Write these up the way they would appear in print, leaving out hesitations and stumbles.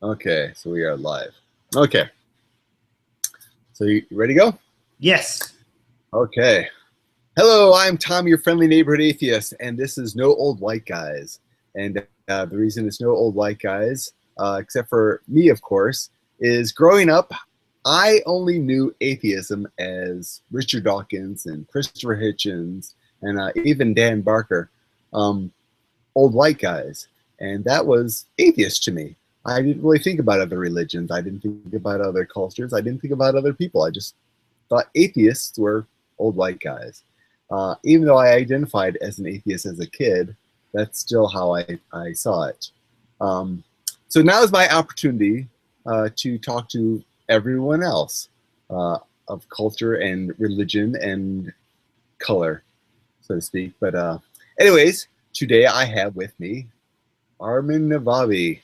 Okay, so we are live. Okay. So you ready to go? Yes. Okay. Hello, I'm Tom, your friendly neighborhood atheist, and this is No Old White Guys. And the reason it's No Old White Guys, except for me, of course, is growing up, I only knew atheism as Richard Dawkins and Christopher Hitchens and even Dan Barker, old white guys. And that was atheist to me. I didn't really think about other religions. I didn't think about other cultures. I didn't think about other people. I just thought atheists were old white guys. Even though I identified as an atheist as a kid, that's still how I saw it. So now is my opportunity to talk to everyone else of culture and religion and color, so to speak. But anyways, today I have with me Armin Navabi,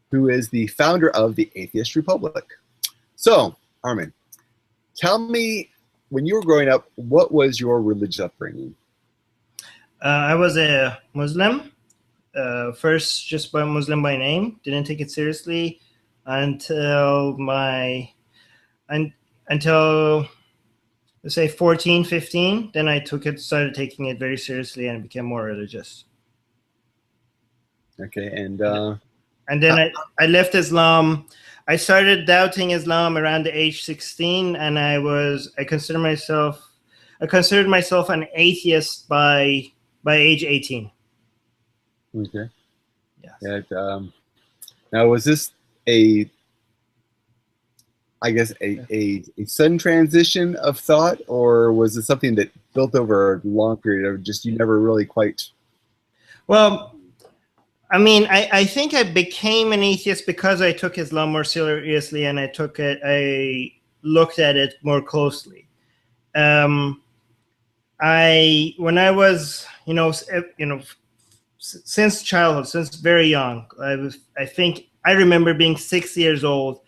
who is the founder of the Atheist Republic. So, Armin, tell me, when you were growing up, what was your religious upbringing? I was a Muslim. First, just by Muslim by name. Didn't take it seriously until let's say 14, 15. Then I started taking it very seriously and became more religious. Okay, and then I left Islam. I started doubting Islam around the age 16, and I considered myself an atheist by age 18. Okay. Yes. And, now, was this a sudden transition of thought, or was it something that built over a long period of just you never really quite? Well, I mean, I think I became an atheist because I took Islam more seriously and I looked at it more closely. When I was, since childhood, since very young, I think I remember being 6 years old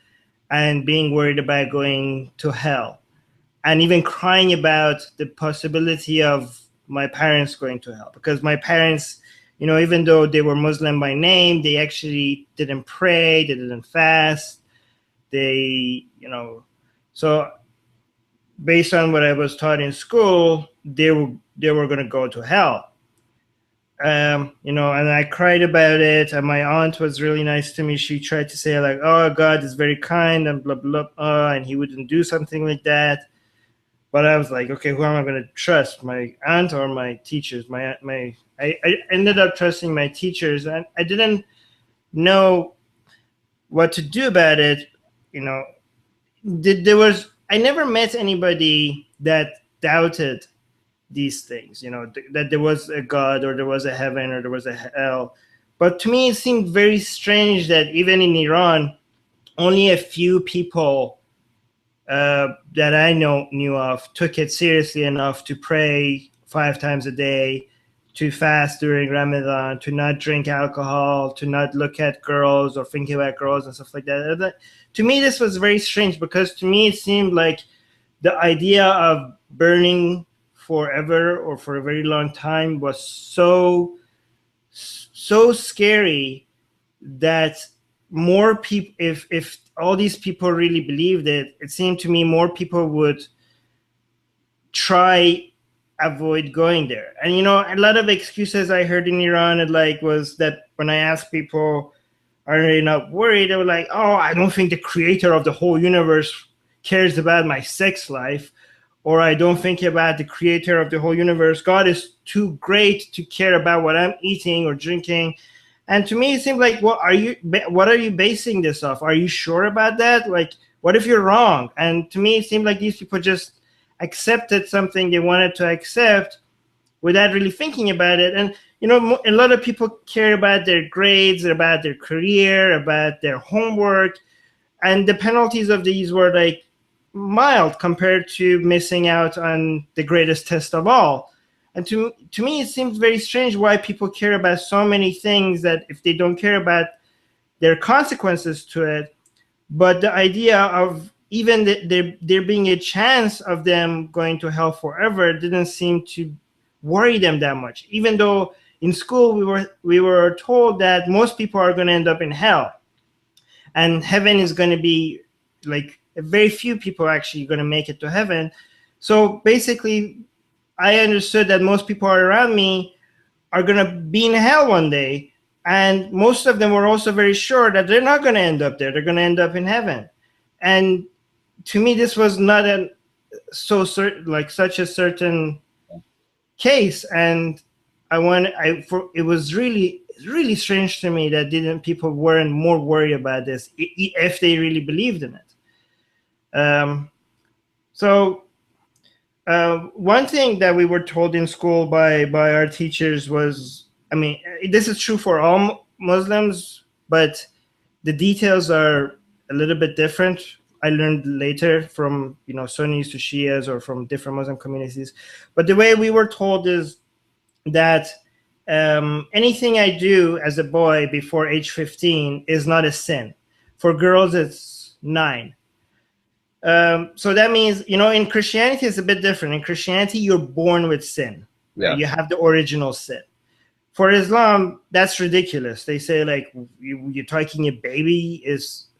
and being worried about going to hell, and even crying about the possibility of my parents going to hell, because my parents, even though they were Muslim by name, they actually didn't pray, they didn't fast. So based on what I was taught in school, they were going to go to hell. And I cried about it. And my aunt was really nice to me. She tried to say like, "Oh, God is very kind," and blah, blah, blah, and he wouldn't do something like that. But I was like, okay, who am I going to trust, my aunt or my teachers? I ended up trusting my teachers, and I didn't know what to do about it. I never met anybody that doubted these things, that there was a God or there was a heaven or there was a hell. But to me, it seemed very strange that even in Iran, only a few people that I knew of took it seriously enough to pray 5 times a day, to fast during Ramadan, to not drink alcohol, to not look at girls or think about girls and stuff like that. To me, this was very strange, because to me, it seemed like the idea of burning forever or for a very long time was so scary that more people, if all these people really believed it, it seemed to me more people would avoid going there. And a lot of excuses I heard in Iran, was that when I asked people, are they not worried, they were like, "Oh, I don't think the creator of the whole universe cares about my sex life," or "I don't think about the creator of the whole universe. God is too great to care about what I'm eating or drinking." And to me, it seemed like, what are you basing this off? Are you sure about that? Like, what if you're wrong? And to me, it seemed like these people just accepted something they wanted to accept without really thinking about it. And, a lot of people care about their grades, about their career, about their homework. And the penalties of these were like mild compared to missing out on the greatest test of all. And to me, it seems very strange why people care about so many things that if they don't care about their consequences to it, but the idea of even there being a chance of them going to hell forever didn't seem to worry them that much, even though in school we were told that most people are going to end up in hell, and heaven is going to be like very few people actually going to make it to heaven. So basically, I understood that most people around me are going to be in hell one day, and most of them were also very sure that they're not going to end up there. They're going to end up in heaven. And to me, this was not such a certain case, and it was really strange to me that people weren't more worried about this if they really believed in it. So one thing that we were told in school by our teachers was, I mean, this is true for all Muslims, but the details are a little bit different. I learned later from, Sunnis to Shias or from different Muslim communities. But the way we were told is that anything I do as a boy before age 15 is not a sin. For girls, it's 9. So that means, in Christianity, it's a bit different. In Christianity, you're born with sin. Yeah. You have the original sin. For Islam, that's ridiculous. They say, like, you're talking a baby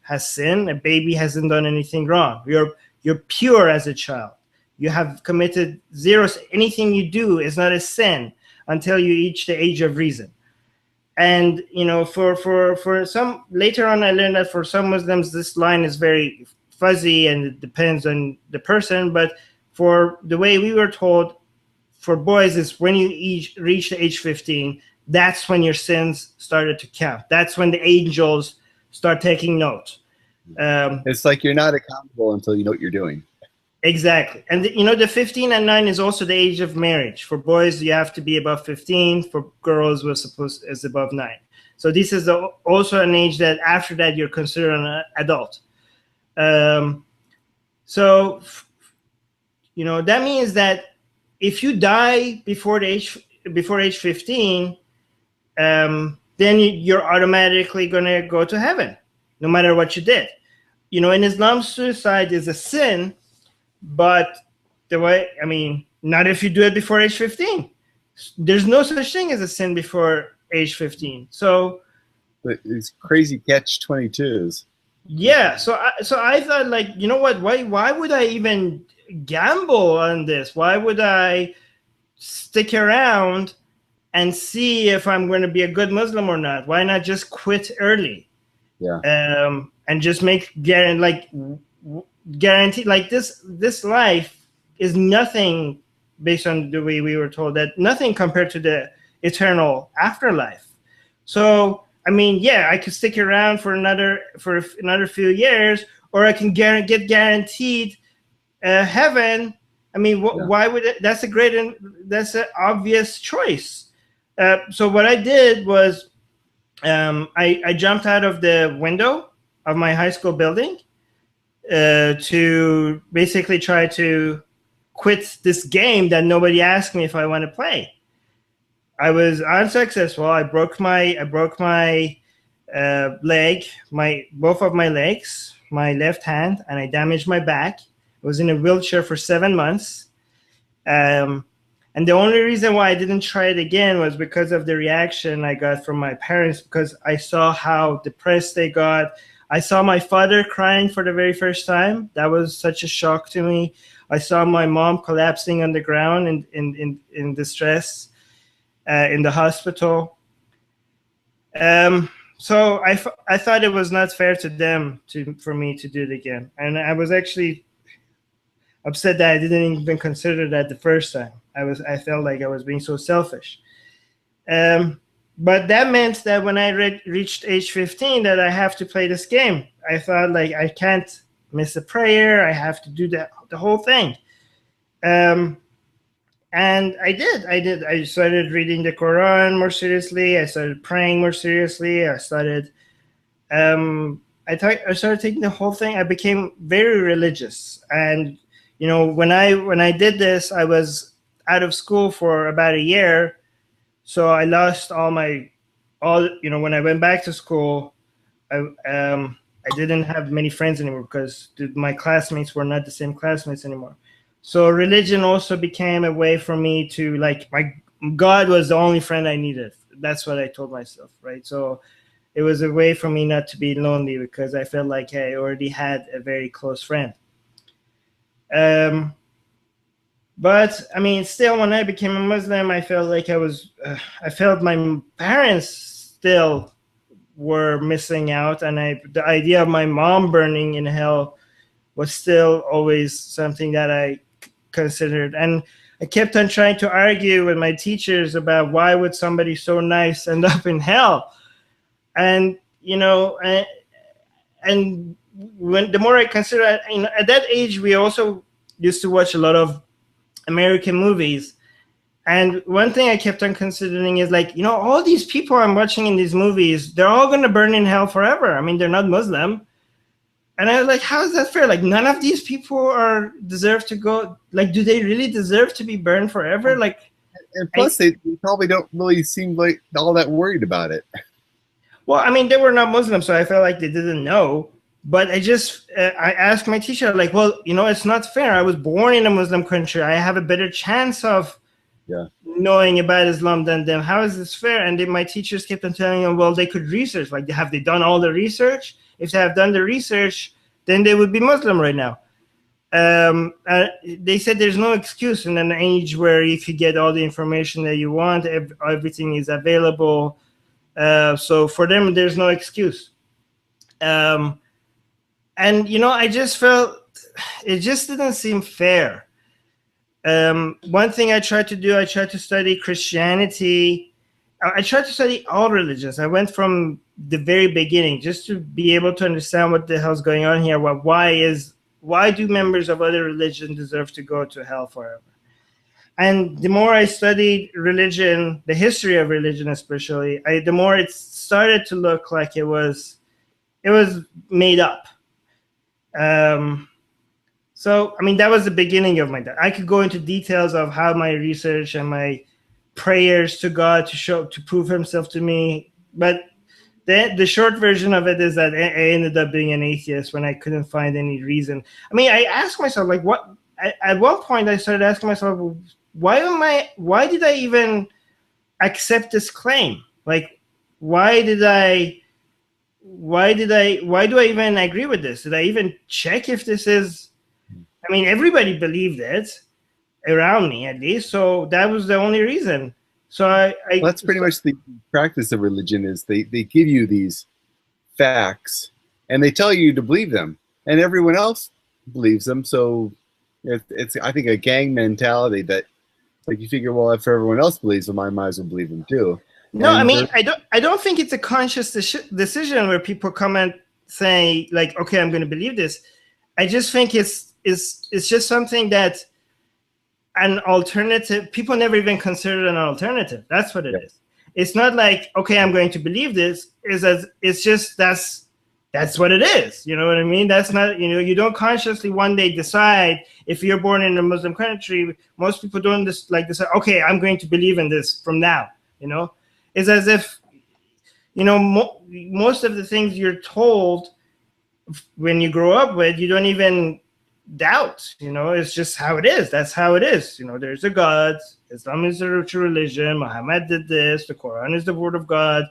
has sin. A baby hasn't done anything wrong. You're pure as a child. You have committed zero. Anything you do is not a sin until you reach the age of reason. And, for some, later on, I learned that for some Muslims, this line is very fuzzy and it depends on the person. But for the way we were told, for boys, is when you reach the age 15, that's when your sins started to count. That's when the angels start taking note. It's like you're not accountable until you know what you're doing. Exactly. And the 15 and 9 is also the age of marriage. For boys, you have to be above 15. For girls, is above 9. So this is also an age that after that you're considered an adult. So that means that if you die before age 15, then you're automatically going to go to heaven, no matter what you did. In Islam, suicide is a sin, but not if you do it before age 15. There's no such thing as a sin before age 15. So it's crazy catch-22s. Yeah. So I thought, like, you know what? Why would I even gamble on this? Why would I stick around and see if I'm going to be a good Muslim or not? Why not just quit early? Yeah. And just guarantee like this life is nothing based on the way we were told, that nothing compared to the eternal afterlife. So I could stick around for another few years, or I can get guaranteed heaven. Why would it? That's an obvious choice. So what I did was, I jumped out of the window of my high school building to basically try to quit this game that nobody asked me if I want to play. I was unsuccessful. I broke my leg, both of my legs, my left hand, and I damaged my back. I was in a wheelchair for 7 months. And the only reason why I didn't try it again was because of the reaction I got from my parents, because I saw how depressed they got. I saw my father crying for the very first time. That was such a shock to me. I saw my mom collapsing on the ground in distress in the hospital. So I thought it was not fair to them for me to do it again. And I was actually upset that I didn't even consider that the first time. I felt like I was being so selfish. But that meant that when I reached age 15, that I have to play this game. I thought, like, I can't miss a prayer. I have to do the whole thing. And I did. I started reading the Quran more seriously. I started praying more seriously. I started taking the whole thing. I became very religious. And when I did this, I was out of school for about a year. So I lost when I went back to school, I didn't have many friends anymore because my classmates were not the same classmates anymore. So religion also became a way for me to, like, God was the only friend I needed. That's what I told myself, right? So it was a way for me not to be lonely because I felt like I already had a very close friend. But I mean, still, when I became a Muslim, I felt like I felt my parents still were missing out, and the idea of my mom burning in hell was still always something that I considered. And I kept on trying to argue with my teachers about why would somebody so nice end up in hell. And and when the more I consider it, at that age we also used to watch a lot of American movies. And one thing I kept on considering is like, all these people I'm watching in these movies, they're all going to burn in hell forever. I mean, they're not Muslim. And I was like, how is that fair? Like, none of these people deserve to go. Like, do they really deserve to be burned forever? Like, and plus, they probably don't really seem like all that worried about it. Well, I mean, they were not Muslim, so I felt like they didn't know. But I asked my teacher, like, well, it's not fair. I was born in a Muslim country. I have a better chance of knowing about Islam than them. How is this fair? And then my teachers kept on telling them, well, they could research. Like, have they done all the research? If they have done the research, then they would be Muslim right now. They said there's no excuse in an age where you could get all the information that you want. Everything is available. So for them, there's no excuse. And, I just felt it just didn't seem fair. One thing I tried to study Christianity. I tried to study all religions. I went from the very beginning just to be able to understand what the hell's going on here. Why do members of other religions deserve to go to hell forever? And the more I studied religion, the history of religion especially, the more it started to look like it was made up. So, I mean, that was the beginning of my. I could go into details of how my research and my prayers to God to prove Himself to me, but the short version of it is that I ended up being an atheist when I couldn't find any reason. I mean, I asked myself, like, what? At one point, I started asking myself, why did I even accept this claim? Like, why do I even agree with this? Did I even check if this is? I mean, everybody believed it around me, at least. So that was the only reason. So well, that's pretty much the practice of religion. Is they give you these facts and they tell you to believe them, and everyone else believes them. So it's I think a gang mentality that, like, you figure, well, if everyone else believes them, I might as well believe them too. No, I mean, I don't think it's a conscious decision where people come and say, like, okay, I'm going to believe this. I just think it's just something that an alternative, people never even considered an alternative. That's what it is. It's not like, okay, I'm going to believe this. It's just that's what it is. You know what I mean? That's not, you don't consciously one day decide. If you're born in a Muslim country, most people don't decide, okay, I'm going to believe in this from now. It's as if, most of the things you're told when you grow up with, you don't even doubt. It's just how it is. That's how it is. There's a God. Islam is the true religion. Muhammad did this. The Quran is the word of God.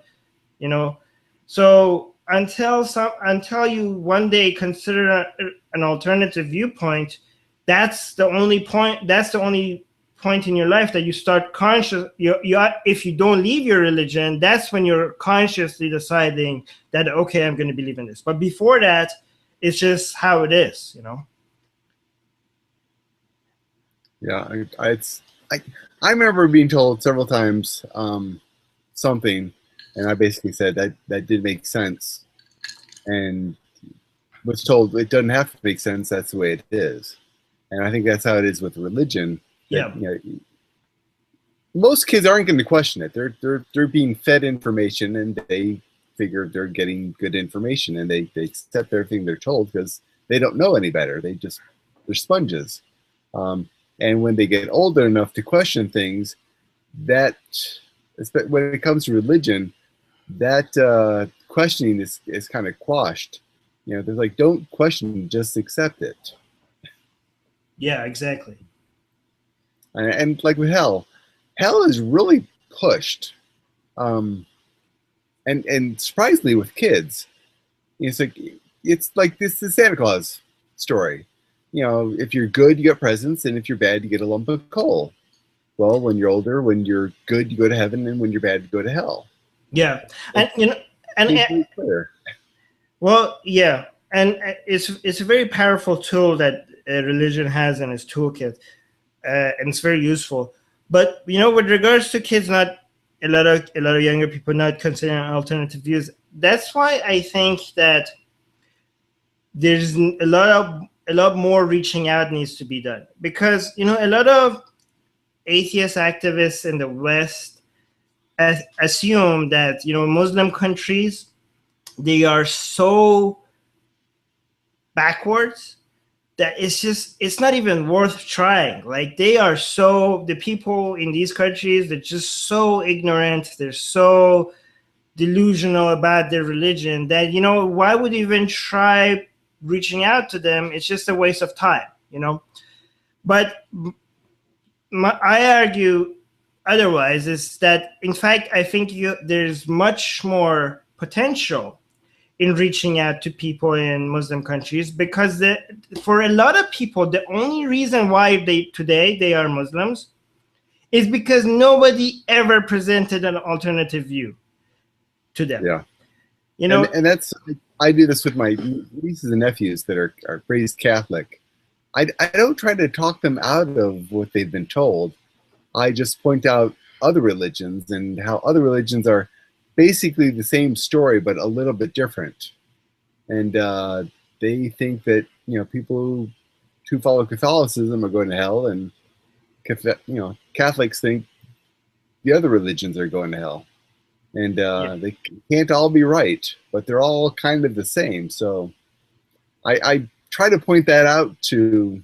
So until you one day consider an alternative viewpoint, that's the only point. That's the only point in your life that you start conscious. If you don't leave your religion, that's when you're consciously deciding that, okay, I'm going to believe in this. But before that, it's just how it is. Yeah, I remember being told several times something, and I basically said that did make sense, and was told it doesn't have to make sense. That's the way it is, and I think that's how it is with religion. Yeah. Most kids aren't going to question it. They're being fed information, and they figure they're getting good information, and they accept everything they're told because they don't know any better. They're sponges. And when they get older enough to question things, that, when it comes to religion, that questioning is kind of quashed. They're like, don't question, just accept it. Yeah, exactly. And like with hell hell is really pushed, and surprisingly with kids. It's like this the Santa Claus story. You know, if you're good, you get presents, and if you're bad, you get a lump of coal. Well, when you're older, when you're good, you go to heaven, and when you're bad, you go to hell. Yeah, and you know, and clear. Well, yeah, and it's a very powerful tool that religion has in its toolkit, and it's very useful. But you know, with regards to kids, not a lot of younger people not considering alternative views. That's why I think that there's a lot more reaching out needs to be done, because you know a lot of atheist activists in the West assume that you know Muslim countries, they are so backwards that it's not even worth trying. Like the people in these countries, they're just so ignorant, they're so delusional about their religion that, you know, why would you even try reaching out to them? It's just a waste of time, you know. But I argue otherwise, is that in fact I think there's much more potential in reaching out to people in Muslim countries, because for a lot of people, the only reason why they are Muslims is because nobody ever presented an alternative view to them. Yeah, you know, and that's, I do this with my nieces and nephews that are raised Catholic. I don't try to talk them out of what they've been told. I just point out other religions and how other religions are basically the same story, but a little bit different. And they think that, you know, people who follow Catholicism are going to hell, and you know, Catholics think the other religions are going to hell. And they can't all be right, but they're all kind of the same. So I try to point that out to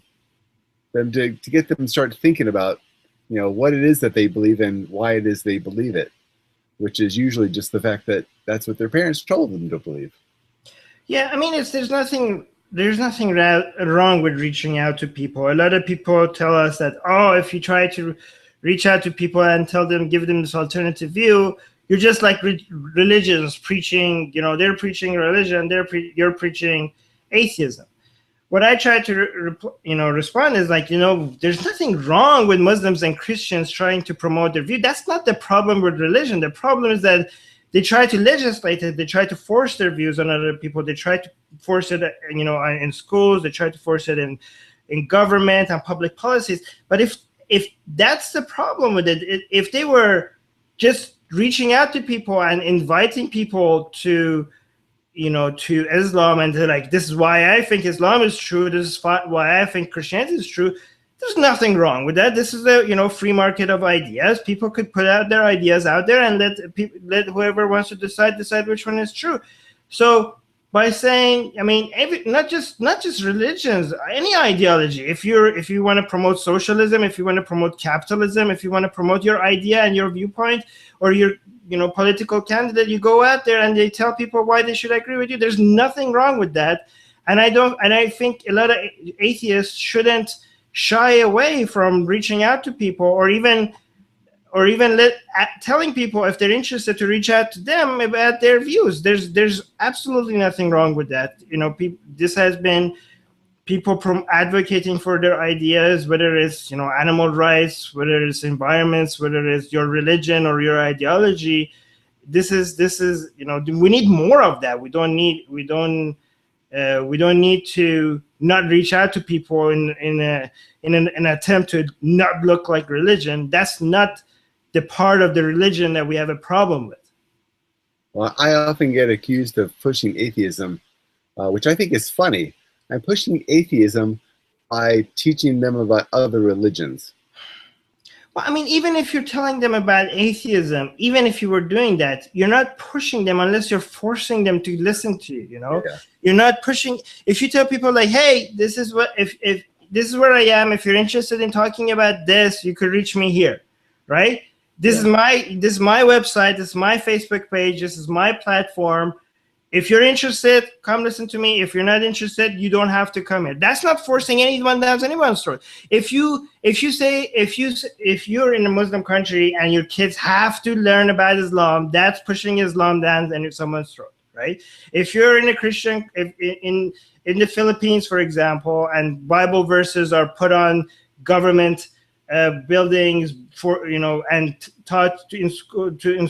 them to get them to start thinking about, you know, what it is that they believe and why it is they believe it, which is usually just the fact that that's what their parents told them to believe. Yeah, I mean, there's nothing wrong with reaching out to people. A lot of people tell us that, oh, if you try to reach out to people and give them this alternative view, you're just like religions preaching, you know, they're preaching religion, you're preaching atheism. What I try to respond is like, you know, there's nothing wrong with Muslims and Christians trying to promote their view. That's not the problem with religion. The problem is that they try to legislate it. They try to force their views on other people. They try to force it, you know, in schools. They try to force it in government and public policies. But if that's the problem with it, if they were just reaching out to people and inviting people to, you know, to Islam, and they're like, this is why I think Islam is true, this is why I think Christianity is true, there's nothing wrong with that. This is a, you know, free market of ideas. People could put out their ideas out there and let whoever wants to decide which one is true. So by saying, I mean, not just religions, any ideology. If you want to promote socialism, if you want to promote capitalism, if you want to promote your idea and your viewpoint, or your, you know, political candidate, you go out there and they tell people why they should agree with you. There's nothing wrong with that. And I think a lot of atheists shouldn't shy away from reaching out to people, or even telling people if they're interested to reach out to them about their views. There's absolutely nothing wrong with that. You know, this has been people advocating for their ideas, whether it's, you know, animal rights, whether it's environments, whether it's your religion or your ideology. This is, you know, we need more of that. We don't need to not reach out to people in an attempt to not look like religion. That's not the part of the religion that we have a problem with. Well, I often get accused of pushing atheism, which I think is funny. I'm pushing atheism by teaching them about other religions. Well, I mean, even if you're telling them about atheism, even if you were doing that, you're not pushing them unless you're forcing them to listen to you, you know? Yeah. You're not pushing. If you tell people like, hey, this is what, if this is where I am, if you're interested in talking about this, you could reach me here, right? This is my website, this is my Facebook page, this is my platform. If you're interested, come listen to me. If you're not interested, you don't have to come here. That's not forcing anyone down anyone's throat. If you're in a Muslim country and your kids have to learn about Islam, that's pushing Islam down someone's throat, right? If you're in a Christian, in the Philippines, for example, and Bible verses are put on government buildings and taught in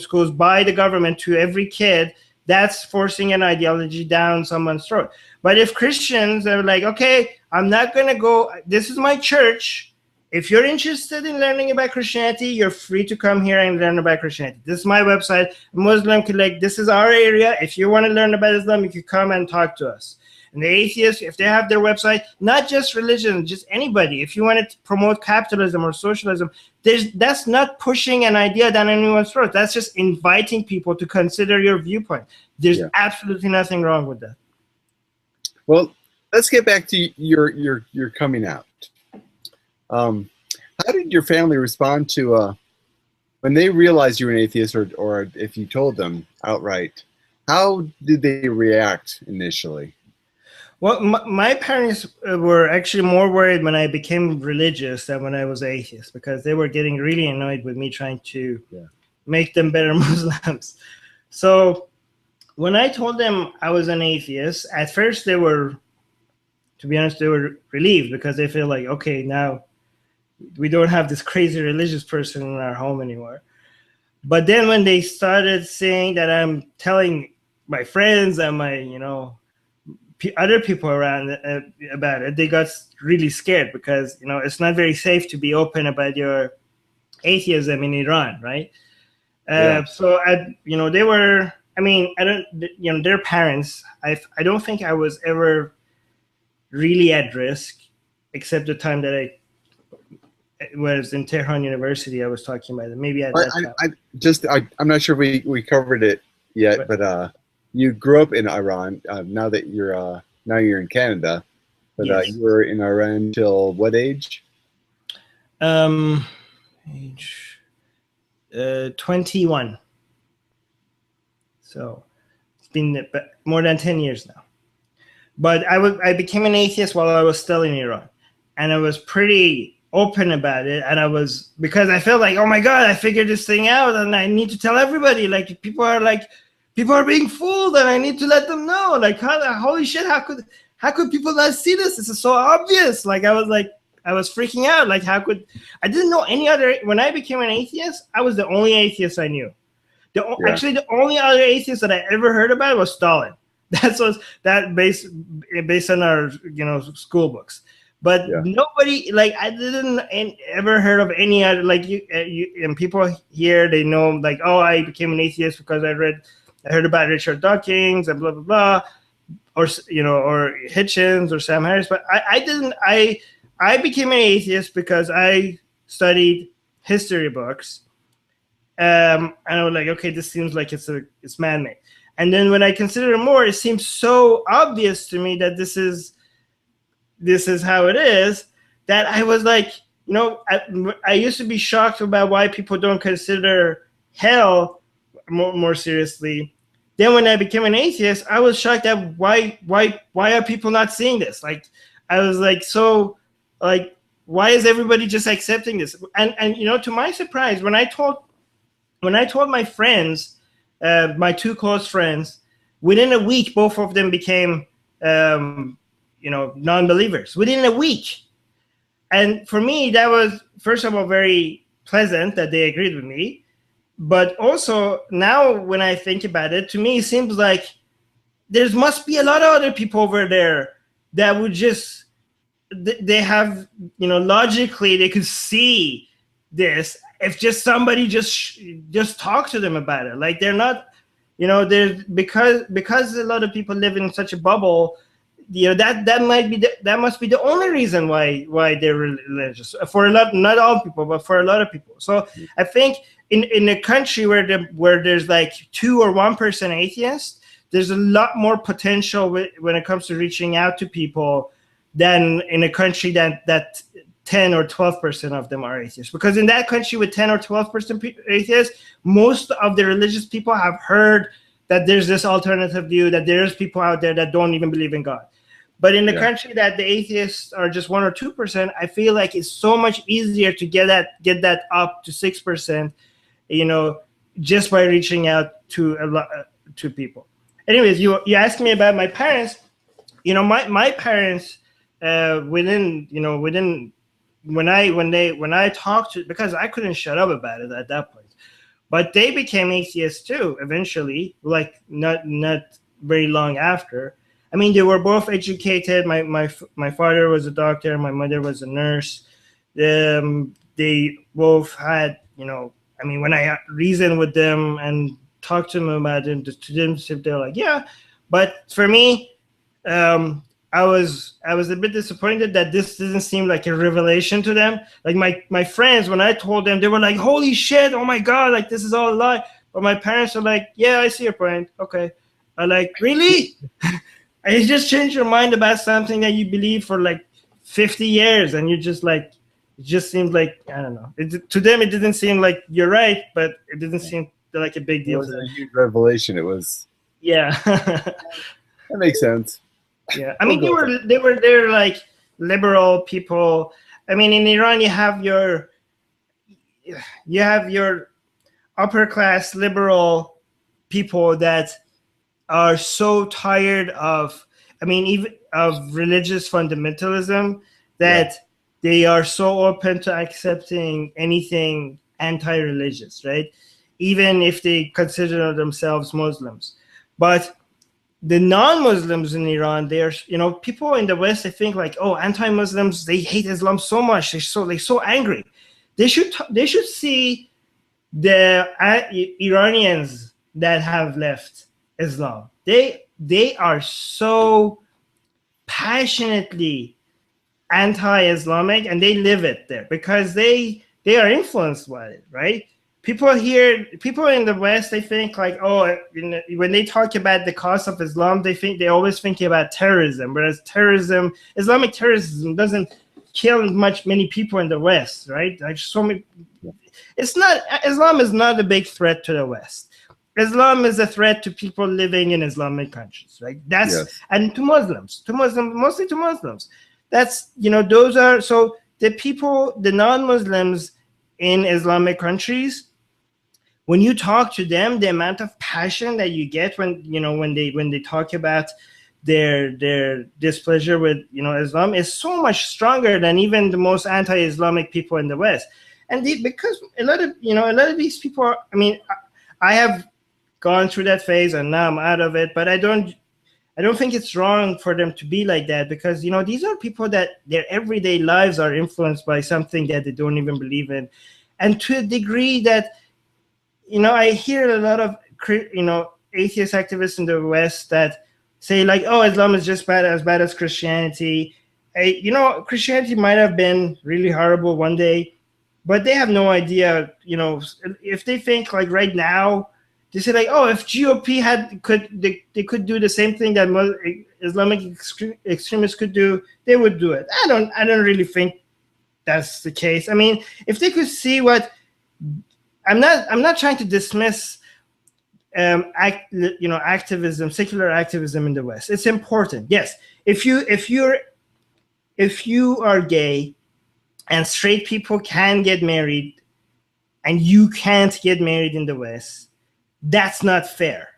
schools by the government to every kid, that's forcing an ideology down someone's throat. But if Christians are like, okay, I'm not going to go, this is my church. If you're interested in learning about Christianity, you're free to come here and learn about Christianity. This is my website. A Muslim could this is our area. If you want to learn about Islam, you could come and talk to us. And the atheists, if they have their website, not just religion, just anybody. If you want to promote capitalism or socialism, that's not pushing an idea down anyone's throat. That's just inviting people to consider your viewpoint. There's absolutely nothing wrong with that. Well, let's get back to your coming out. How did your family respond to when they realized you were an atheist, or if you told them outright? How did they react initially? Well, my parents were actually more worried when I became religious than when I was atheist, because they were getting really annoyed with me trying to make them better Muslims. So when I told them I was an atheist, at first they were, to be honest, they were relieved, because they feel like, okay, now we don't have this crazy religious person in our home anymore. But then when they started saying that I'm telling my friends and my, other people around about it, they got really scared, because it's not very safe to be open about your atheism in Iran, right? So they were, I don't, their parents, I don't think I was ever really at risk, except the time that I was in Tehran University. I was talking about it. Maybe at that time. I'm not sure we covered it yet, but you grew up in Iran. Now that you're in Canada, but yes. You were in Iran till what age? Age 21. So it's been more than 10 years now. But I became an atheist while I was still in Iran, and I was pretty open about it. And because I felt like, oh my God, I figured this thing out, and I need to tell everybody. Like, people are being fooled, and I need to let them know. Like, holy shit, how could people not see this? This is so obvious. Like, I was freaking out. Like, I didn't know any other. When I became an atheist, I was the only atheist I knew. Actually, the only other atheist that I ever heard about was Stalin. That based on our school books. But nobody, like, I didn't ever heard of any other, like, you and people here, they know, like, oh, I became an atheist because I heard about Richard Dawkins and blah blah blah, or Hitchens or Sam Harris. But I didn't. I became an atheist because I studied history books, and I was like, okay, this seems like it's man-made. And then when I consider it more, it seems so obvious to me that this is how it is, that I was like, I used to be shocked about why people don't consider hell more seriously. Then when I became an atheist, I was shocked at why are people not seeing this? Like, I was like, so, like, why is everybody just accepting this? And to my surprise, when I told my friends, my two close friends, within a week, both of them became non-believers within a week. And for me, that was, first of all, very pleasant that they agreed with me. But also, now when I think about it, to me, it seems like there must be a lot of other people over there that would just, they have, logically, they could see this if just somebody just talk to them about it. Like, they're not, there's, because a lot of people live in such a bubble, that must be the only reason why they're religious, for a lot, not all people, but for a lot of people. So I think in a country where there's like 2 or 1% atheist, there's a lot more potential when it comes to reaching out to people than in a country that 10 or 12% of them are atheists. Because in that country with 10 or 12% atheists, most of the religious people have heard that there's this alternative view, that there's people out there that don't even believe in God. But in the country that the atheists are just 1 or 2%, I feel like it's so much easier to get that up to 6%, just by reaching out to people. Anyways, you asked me about my parents. My parents, when I talked to, because I couldn't shut up about it at that point, but they became atheists too eventually, like not very long after. I mean, they were both educated. My father was a doctor. My mother was a nurse. They both had, when I reasoned with them and talked to them about it, to them, they're like, yeah. But for me, I was a bit disappointed that this didn't seem like a revelation to them. Like my friends, when I told them, they were like, holy shit, oh my God, like this is all a lie. But my parents are like, yeah, I see your point. Okay. I'm like, really? And you just changed your mind about something that you believe for like 50 years, and you just like, it just seemed like, I don't know. To them, it didn't seem like you're right, but it didn't seem like a big deal. It was a huge revelation. It was. Yeah. That makes sense. Yeah, I mean, they're like liberal people. I mean, in Iran, you have your upper class liberal people that are so tired of, even of religious fundamentalism, that they are so open to accepting anything anti-religious, right? Even if they consider themselves Muslims. But the non-Muslims in Iran, they're, people in the West, they think like, oh, anti-Muslims, they hate Islam so much, they're so angry. They should see the Iranians that have left Islam. They are so passionately anti-Islamic, and they live it there because they are influenced by it, right? People in the West, they think like, oh, when they talk about the cause of Islam, they always think about terrorism, whereas Islamic terrorism doesn't kill many people in the West, right? Like so many. Islam is not a big threat to the West. Islam is a threat to people living in Islamic countries, right? And to Muslims, mostly to Muslims. That's, those are, so the people, the non-Muslims in Islamic countries, when you talk to them, the amount of passion that you get when they talk about their displeasure with Islam is so much stronger than even the most anti-Islamic people in the West. And because a lot of these people are, I have gone through that phase and now I'm out of it, but I don't think it's wrong for them to be like that, because these are people that their everyday lives are influenced by something that they don't even believe in, and to a degree that I hear a lot of atheist activists in the West that say like, oh, Islam is just as bad as Christianity. Christianity might have been really horrible one day, but they have no idea. If they think like right now, they say like, oh, if GOP they could do the same thing that Islamic extremists could do, they would do it. I don't really think that's the case. If they could see what, I'm not trying to dismiss activism, secular activism in the West. It's important. Yes, if you are gay and straight people can get married and you can't get married in the West, that's not fair.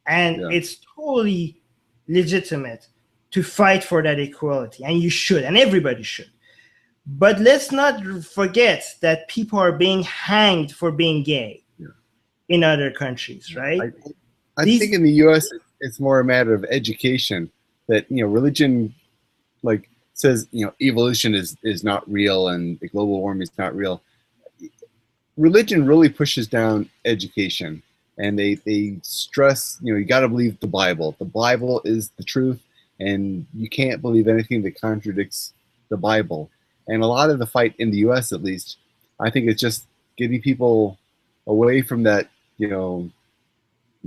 And it's totally legitimate to fight for that equality, and you should, and everybody should. But let's not forget that people are being hanged for being gay in other countries, right? I think in the U.S. it's more a matter of education, that religion like says evolution is not real and the global warming is not real. Religion really pushes down education, and they stress you got to believe the Bible. The Bible is the truth, and you can't believe anything that contradicts the Bible. And a lot of the fight in the U.S., at least, I think it's just getting people away from that, you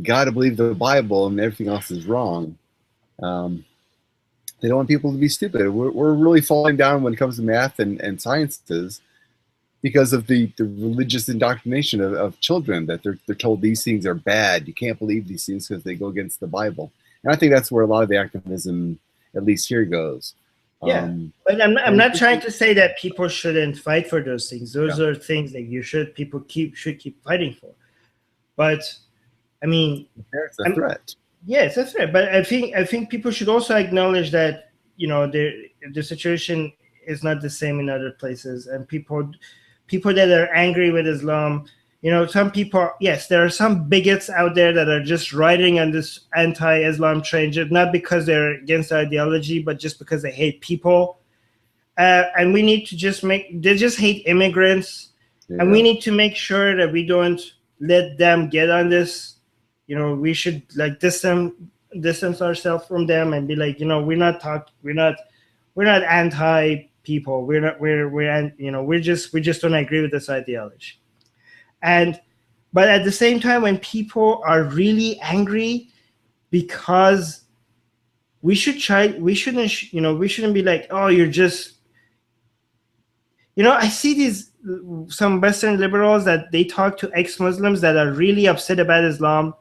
got to believe the Bible and everything else is wrong. They don't want people to be stupid. We're really falling down when it comes to math and sciences. because of the religious indoctrination of children, that they're told these things are bad. You can't believe these things because they go against the Bible. And I think that's where a lot of the activism, at least here, goes. Yeah, but I'm not trying to say that people shouldn't fight for those things. Those are things that people should keep fighting for. But I mean, it's a threat. Yeah, it's a threat. But I think people should also acknowledge that, you know, the situation is not the same in other places, and people that are angry with Islam, you know, some people, yes, there are some bigots out there that are just riding on this anti-Islam train, not because they're against ideology, but just because they hate people. And we need to they just hate immigrants. Yeah. And we need to make sure that we don't let them get on this. You know, we should like distance ourselves from them and be like, you know, we're not anti people. We just don't agree with this ideology. But at the same time, when people are really angry, because we shouldn't be like, oh, you're just, you know, I see some Western liberals that they talk to ex-Muslims that are really upset about Islam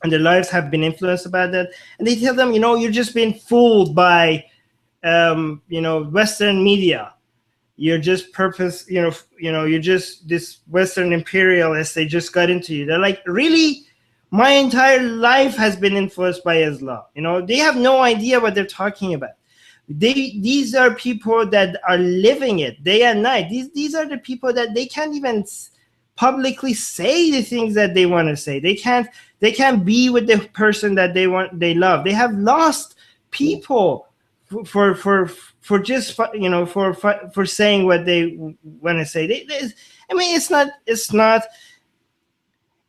and their lives have been influenced about that. And they tell them, you know, you're just being fooled by, Western media. You're just you're just this Western imperialist. They just got into you. They're like, really? My entire life has been influenced by Islam. You know, they have no idea what they're talking about. These are people that are living it day and night. These are the people that they can't even publicly say the things that they want to say. They can't be with the person that they love. They have lost people for saying what they want to say. I mean, it's not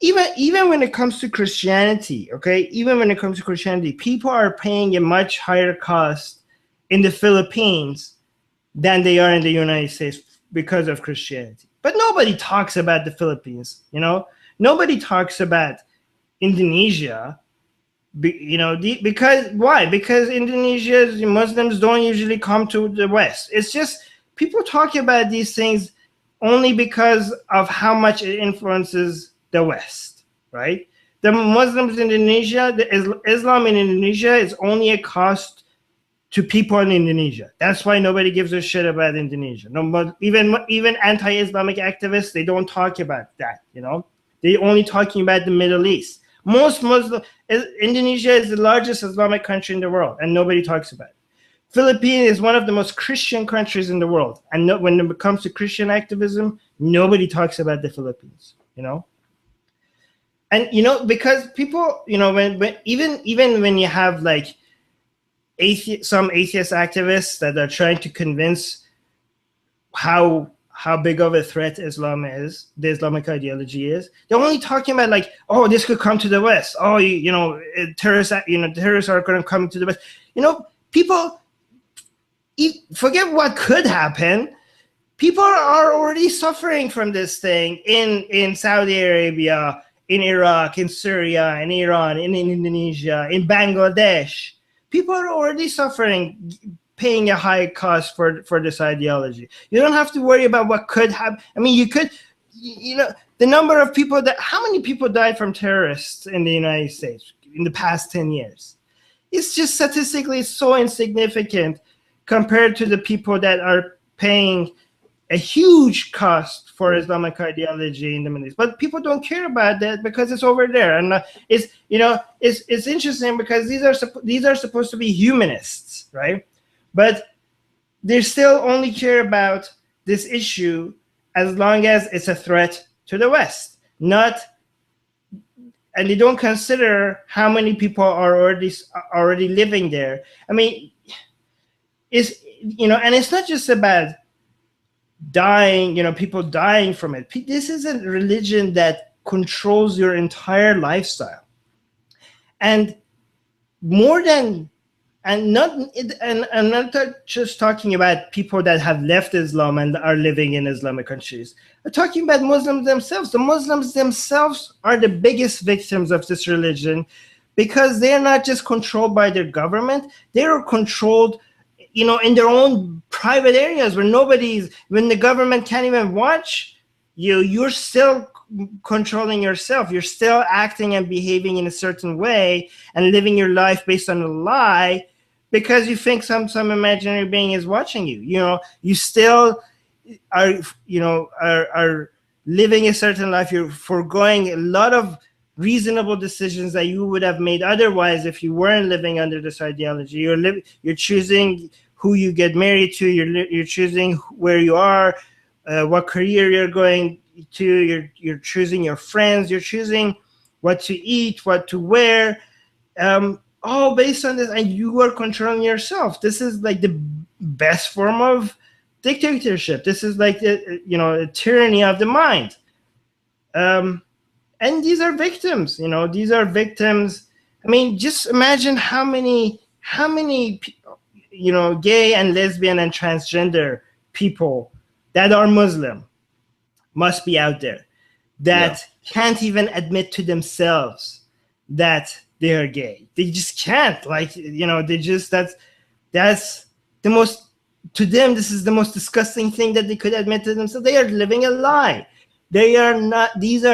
even when it comes to Christianity, okay? Even when it comes to Christianity, people are paying a much higher cost in the Philippines than they are in the United States because of Christianity. But nobody talks about the Philippines, you know? Nobody talks about Indonesia, you know, because why? Because Indonesia's Muslims don't usually come to the West. It's just people talk about these things only because of how much it influences the West, right? The Muslims in Indonesia, Islam in Indonesia is only a cost to people in Indonesia. That's why nobody gives a shit about Indonesia. No, but even anti-Islamic activists, they don't talk about that, you know? They're only talking about the Middle East. Indonesia is the largest Islamic country in the world, and nobody talks about it. Philippines is one of the most Christian countries in the world, and when it comes to Christian activism, nobody talks about the Philippines, you know? And, you know, because people, you know, even when you have like some atheist activists that are trying to convince how big of a threat Islam is, the Islamic ideology is, they're only talking about like, oh, this could come to the West. Oh, terrorists are going to come to the West. You know, people forget what could happen. People are already suffering from this thing in Saudi Arabia, in Iraq, in Syria, in Iran, in Indonesia, in Bangladesh. People are already suffering, paying a high cost for this ideology. You don't have to worry about what could happen. I mean, the number of people how many people died from terrorists in the United States in the past 10 years? It's just statistically so insignificant compared to the people that are paying a huge cost for Islamic ideology in the Middle East. But people don't care about that because it's over there. And it's interesting because these are supposed to be humanists, right? But they still only care about this issue as long as it's a threat to the West. And they don't consider how many people are already living there. I mean, and it's not just about dying, people dying from it. This is a religion that controls your entire lifestyle. And I'm not just talking about people that have left Islam and are living in Islamic countries. I'm talking about Muslims themselves. The Muslims themselves are the biggest victims of this religion because they're not just controlled by their government. They're controlled, in their own private areas when the government can't even watch you're still controlling yourself. You're still acting and behaving in a certain way and living your life based on a lie because you think some imaginary being is watching you. You still are are living a certain life. You're foregoing a lot of reasonable decisions that you would have made otherwise if you weren't living under this ideology. You're choosing who you get married to. You're choosing where you are, what career you're going to. You're choosing your friends. You're choosing what to eat, what to wear, all based on this, and you are controlling yourself. This is like the best form of dictatorship. This is like a tyranny of the mind. And these are victims. These are victims. I mean, just imagine how many gay and lesbian and transgender people that are Muslim must be out there that can't even admit to themselves that they are gay. They just can't. They just that's the most, to them, this is the most disgusting thing that they could admit to themselves. They are living a lie. They are not. These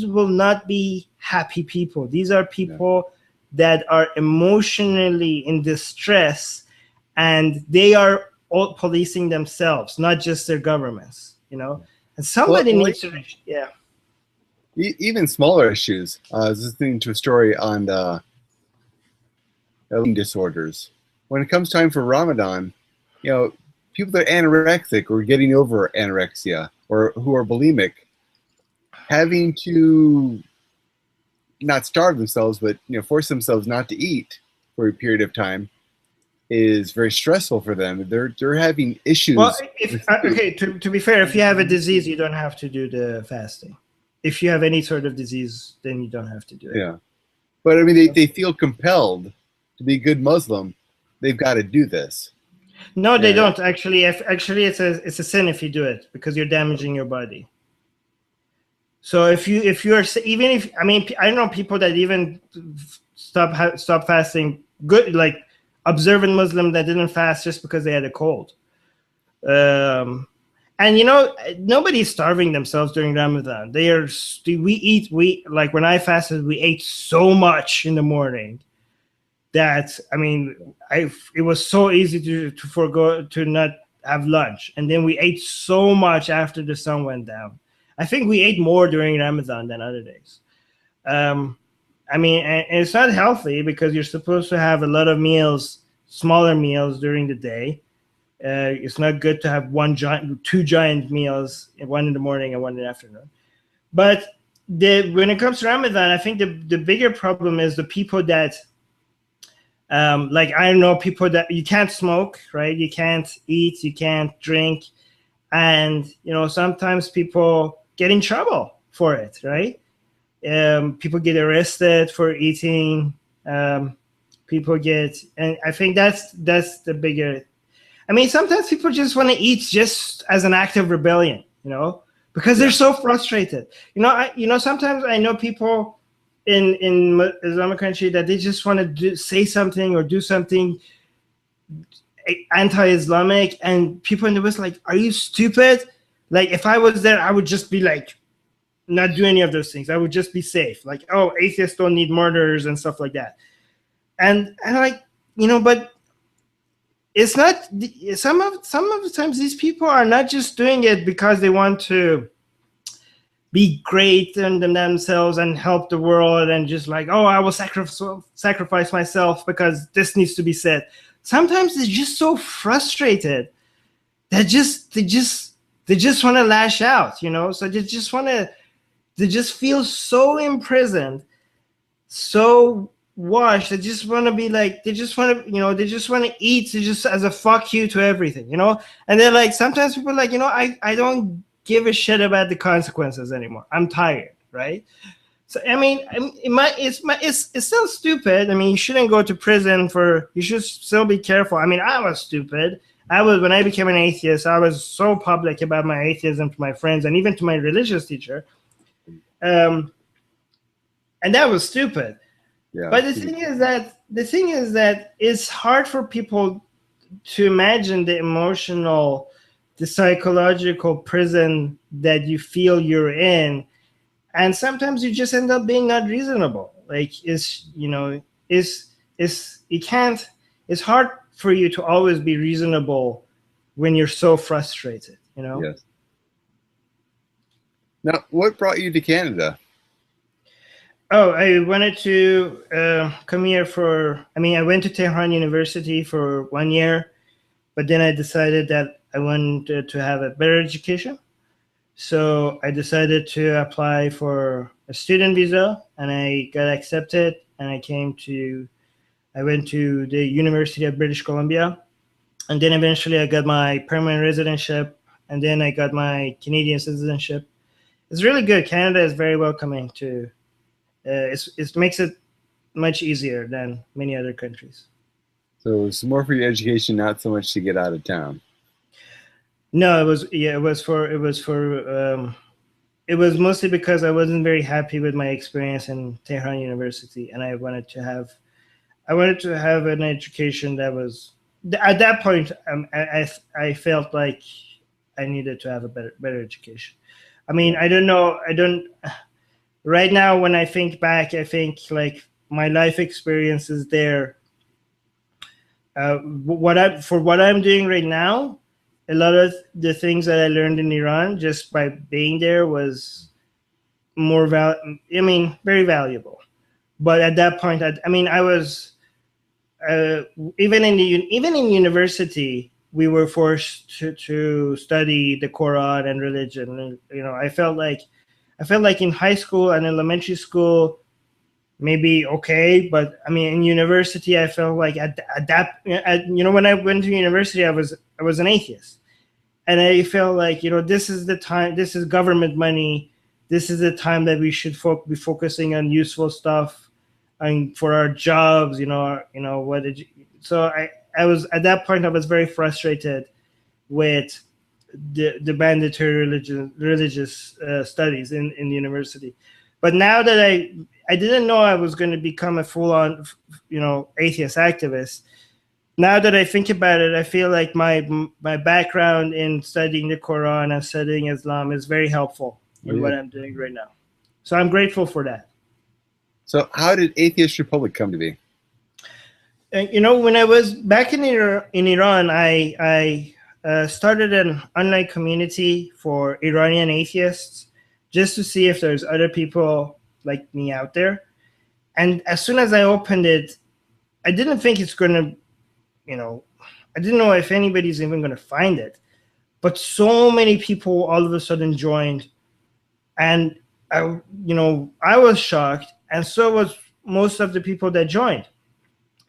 will not be happy people. These are people that are emotionally in distress, and they are all policing themselves, not just their governments. And somebody needs to. Yeah. Even smaller issues. I was listening to a story on eating disorders. When it comes time for Ramadan, people that are anorexic or getting over anorexia or who are bulimic, having to not starve themselves, but force themselves not to eat for a period of time is very stressful for them. They're having issues. Well, to be fair, if you have a disease, you don't have to do the fasting. If you have any sort of disease, then you don't have to do it. Yeah, but I mean, they feel compelled to be a good Muslim. They've got to do this. No, they don't actually. It's a sin if you do it because you're damaging your body. So if you're even if I know people that even stop fasting. Good, like observant Muslim that didn't fast just because they had a cold. And nobody's starving themselves during Ramadan. Like when I fasted, we ate so much in the morning that it was so easy to forego to not have lunch, and then we ate so much after the sun went down. I think we ate more during Ramadan than other days. And it's not healthy because you're supposed to have a lot of meals, smaller meals during the day. It's not good to have two giant meals, one in the morning and one in the afternoon. But when it comes to Ramadan, I think the bigger problem is the people that, I know people that you can't smoke, right? You can't eat, you can't drink. And, sometimes people get in trouble for it, right? People get arrested for eating. And I think that's the bigger. Sometimes people just want to eat just as an act of rebellion, because they're so frustrated. Sometimes I know people in Islamic country that they just want to say something or do something anti-Islamic, and people in the West like, are you stupid? Like, if I was there, I would just be like, not do any of those things. I would just be safe. Like, oh, atheists don't need murderers and stuff like that. And but it's not. Some of the times these people are not just doing it because they want to be great in themselves and help the world and just like, oh, I will sacrifice myself because this needs to be said. Sometimes they're just so frustrated that they just want to lash out, So they just feel so imprisoned, so washed. They just want to be like, they just want to eat just as a fuck you to everything, And they're like, sometimes people are like, I don't give a shit about the consequences anymore. I'm tired, right? So it's still stupid. You shouldn't go to prison you should still be careful. I was stupid. When I became an atheist, I was so public about my atheism to my friends and even to my religious teacher. And that was stupid. Yeah. But the thing is that it's hard for people to imagine the emotional the psychological prison that you feel you're in, and sometimes you just end up being not reasonable. Like you can't. It's hard for you to always be reasonable when you're so frustrated. Yes. Now, what brought you to Canada? Oh, I wanted to come here for. I mean, I went to Tehran University for 1 year, but then I decided that I wanted to have a better education. So I decided to apply for a student visa, and I got accepted. And I went to the University of British Columbia, and then eventually I got my permanent residentship, and then I got my Canadian citizenship. It's really good. Canada is very welcoming to. It makes it much easier than many other countries. So it's more for your education, not so much to get out of town. No, it was mostly because I wasn't very happy with my experience in Tehran University, and I wanted to have an education that was, at that point, I felt like I needed to have a better education. I mean, I don't. Right now, when I think back, I think like my life experiences there. What I'm doing right now, a lot of the things that I learned in Iran just by being there was very valuable. But at that point, I was even in university, we were forced to study the Quran and religion. And, I felt like in high school and elementary school, maybe okay, but I mean, in university, I felt like when I went to university, I was an atheist, and I felt like this is the time. This is government money. This is the time that we should be focusing on useful stuff, and for our jobs. So I was at that point. I was very frustrated with the mandatory religious studies in the university. But now that I didn't know I was going to become a full-on, atheist activist. Now that I think about it, I feel like my background in studying the Quran and studying Islam is very helpful in what I'm doing right now. So I'm grateful for that. So how did Atheist Republic come to be? When I was back in Iran, I started an online community for Iranian atheists, just to see if there's other people like me out there. And as soon as I opened it, I didn't think it's going to, I didn't know if anybody's even going to find it. But so many people all of a sudden joined. And, I was shocked. And so was most of the people that joined.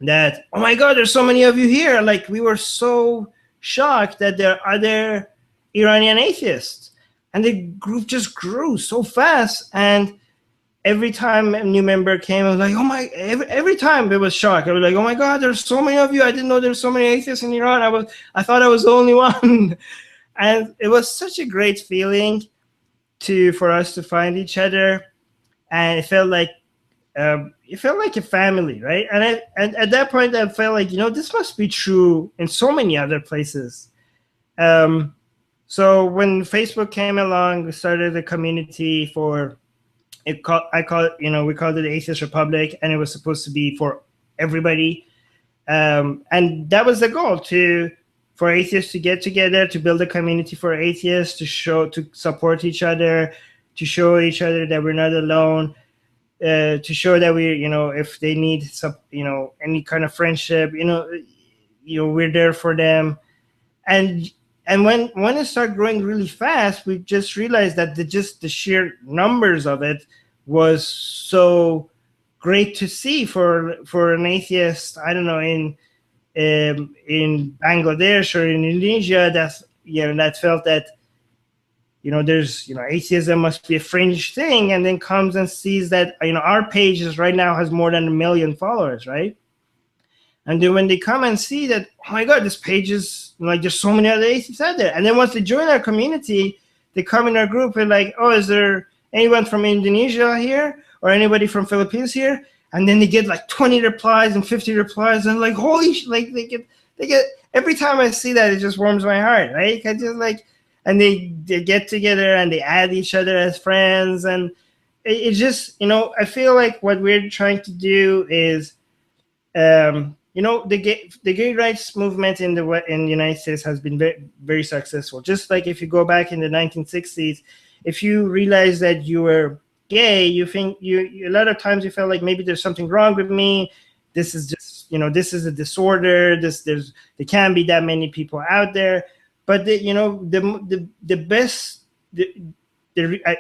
That, oh my God, there's so many of you here. Like, we were so shocked that there are other Iranian atheists. And the group just grew so fast. And every time a new member came, I was like, oh my, every time it was shock. I was like, oh my God, there's so many of you. I didn't know there's so many atheists in Iran. I thought I was the only one. And it was such a great feeling for us to find each other. And it felt like a family, right? And at that point, I felt like, this must be true in so many other places. So when Facebook came along, we started a community we called it Atheist Republic, and it was supposed to be for everybody. And that was the goal, for atheists to get together, to build a community for atheists, to support each other, to show each other that we're not alone, to show that we, if they need some, any kind of friendship, we're there for them. And when it started growing really fast, we just realized that the sheer numbers of it was so great to see for an atheist. I don't know, in Bangladesh or in Indonesia, that felt that there's atheism must be a fringe thing, and then comes and sees that our page right now has more than 1 million followers, right? And then when they come and see that, oh my God, this page is like, there's so many other atheists out there. And then once they join our community, they come in our group and like, oh, is there anyone from Indonesia here or anybody from Philippines here? And then they get like 20 replies and 50 replies, and like, holy, like they they get, every time I see that, it just warms my heart, right? I just like, and they get together and they add each other as friends, and it just, you know, I feel like what we're trying to do is, you know, the gay rights movement in the United States has been very, very successful. Just like if you go back in the 1960s, if you realize that you were gay, you think a lot of times you felt like maybe there's something wrong with me. This is just, you know, this is a disorder. There can't be that many people out there. But you know, the best, the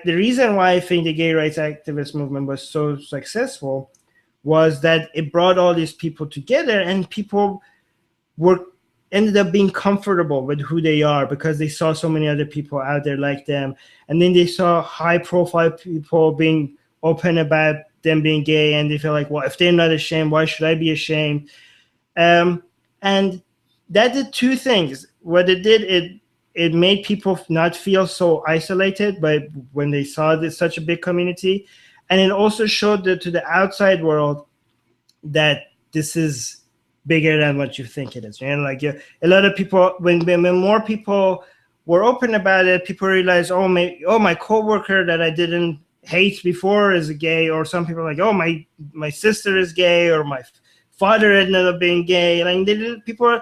reason why I think the gay rights activist movement was so successful was that it brought all these people together, and people ended up being comfortable with who they are because they saw so many other people out there like them. And then they saw high profile people being open about them being gay, and they feel like, well, if they're not ashamed, why should I be ashamed? And that did two things. What it did, it made people not feel so isolated, but when they saw this such a big community, and it also showed to the outside world that this is bigger than what you think it is. You know, like a lot of people, when more people were open about it, people realized, oh, my coworker that I didn't hate before is gay, or some people are like, oh, my sister is gay, or my father ended up being gay. Like people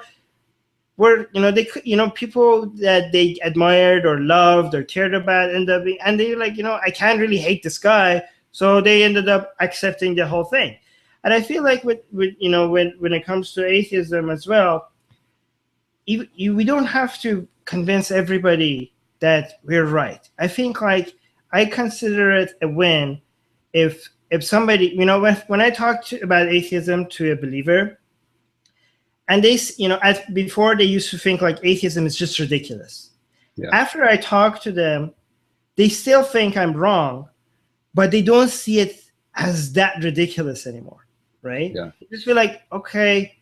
were, you know, they, you know, people that they admired or loved or cared about ended up being, and they were like, you know, I can't really hate this guy. So they ended up accepting the whole thing. And I feel like with you know, when it comes to atheism as well, we don't have to convince everybody that we're right. I think, like, I consider it a win if somebody, you know, when I talk about atheism to a believer, and they, you know, before they used to think like atheism is just ridiculous. Yeah. After I talk to them, they still think I'm wrong, but they don't see it as that ridiculous anymore, right? Yeah. They just feel like, okay,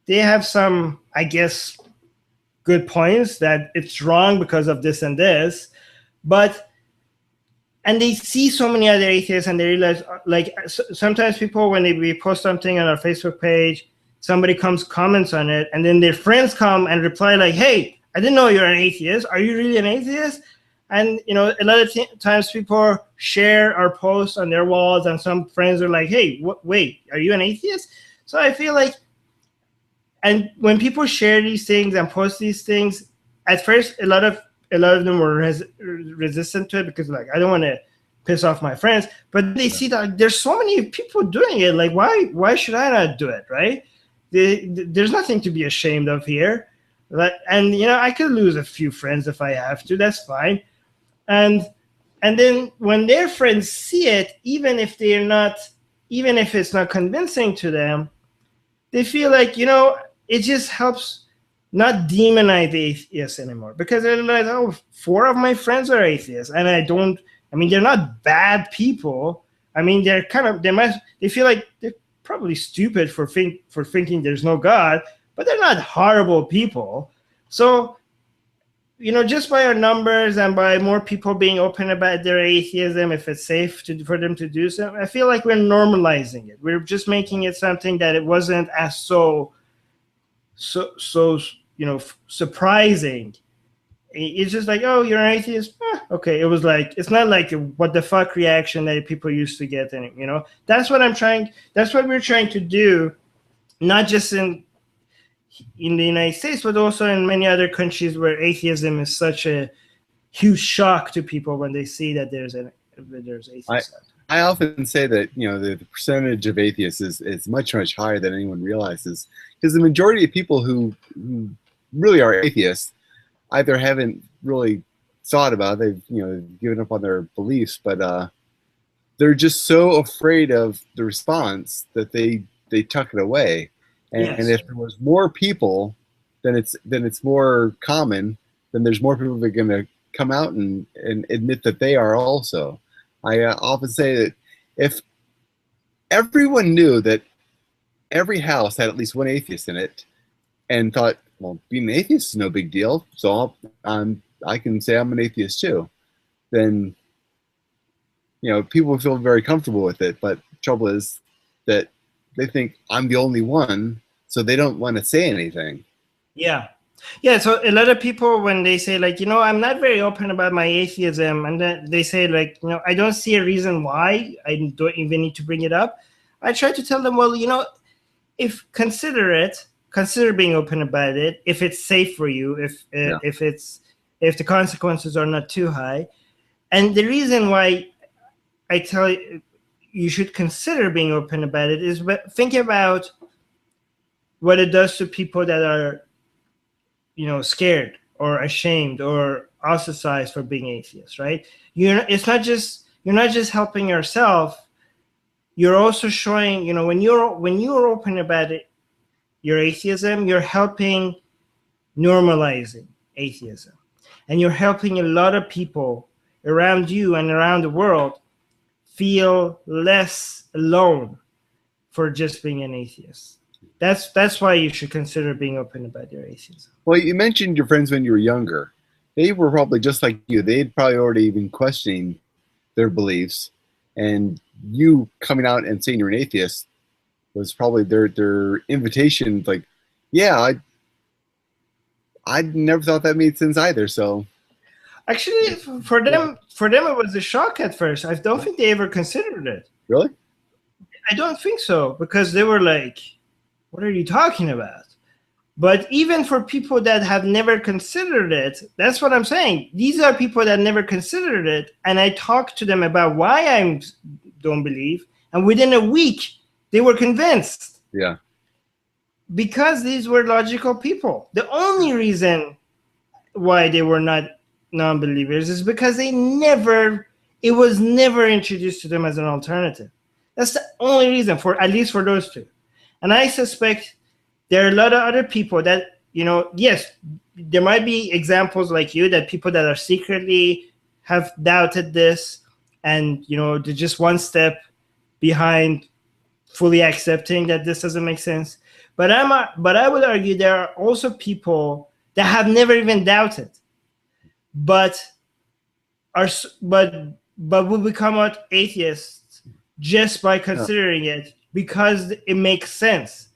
they have some, I guess, good points that it's wrong because of this and this, and they see so many other atheists, and they realize, like, sometimes people, when we post something on our Facebook page, somebody comments on it, and then their friends come and reply like, hey, I didn't know you're an atheist. Are you really an atheist? And, you know, a lot of times people share our posts on their walls, and some friends are like, hey, wait, are you an atheist? So I feel like, and when people share these things and post these things, at first, a lot of them were resistant to it because, like, I don't want to piss off my friends. But they see that there's so many people doing it. Like, why should I not do it, right? There's nothing to be ashamed of here. And, you know, I could lose a few friends if I have to. That's fine. And then when their friends see it, even if it's not convincing to them, they feel like, you know, it just helps not demonize the atheists anymore, because they're like, oh, 4 of my friends are atheists, and I mean, they're not bad people. I mean, they feel like they're probably stupid for thinking there's no God, but they're not horrible people. So, you know, just by our numbers and by more people being open about their atheism, if it's safe for them to do so, I feel like we're normalizing it. We're just making it something that it wasn't as so you know, surprising. It's just like, oh, you're an atheist? Okay. It was like, it's not like a what the fuck reaction that people used to get. And, you know, that's what we're trying to do, not just in the United States, but also in many other countries where atheism is such a huge shock to people when they see that there's atheists. I often say that, you know, the percentage of atheists is much, much higher than anyone realizes, because the majority of people who really are atheists either haven't really thought about it, they've, you know, given up on their beliefs, but they're just so afraid of the response that they tuck it away. And, yes. And if there was more people, then it's more common. Then there's more people that are going to come out and admit that they are also. I often say that if everyone knew that every house had at least one atheist in it, and thought, well, being an atheist is no big deal, so I can say I'm an atheist too, then, you know, people feel very comfortable with it. But the trouble is that they think I'm the only one, so they don't want to say anything. Yeah. Yeah, so a lot of people, when they say, like, I'm not very open about my atheism, and then they say, like, I don't see a reason why I don't even need to bring it up. I try to tell them, well, if consider being open about it, if it's safe for you, if the consequences are not too high. And the reason why I tell you should consider being open about it is, think about what it does to people that are scared or ashamed or ostracized for being atheists, right? You're not just helping yourself, you're also showing, when you're open about it, your atheism, you're helping normalizing atheism, and you're helping a lot of people around you and around the world feel less alone for just being an atheist. That's why you should consider being open about your atheism. Well, you mentioned your friends when you were younger. They were probably just like you. They'd probably already been questioning their beliefs, and you coming out and saying you're an atheist was probably their invitation. Like, yeah, I never thought that made sense either. So, actually, for them, it was a shock at first. I don't think they ever considered it. Really? I don't think so, because they were like, "What are you talking about?" But even for people that have never considered it, that's what I'm saying. These are people that never considered it, and I talked to them about why I don't believe, and within a week, they were convinced. Yeah. Because these were logical people. The only reason why they were not non-believers is because it was never introduced to them as an alternative. That's the only reason, for at least for those two. And I suspect there are a lot of other people that, yes, there might be examples like you, that people that are secretly have doubted this, and they're just one step behind fully accepting that this doesn't make sense. But I would argue there are also people that have never even doubted, but will become atheists just by considering it, because it makes sense.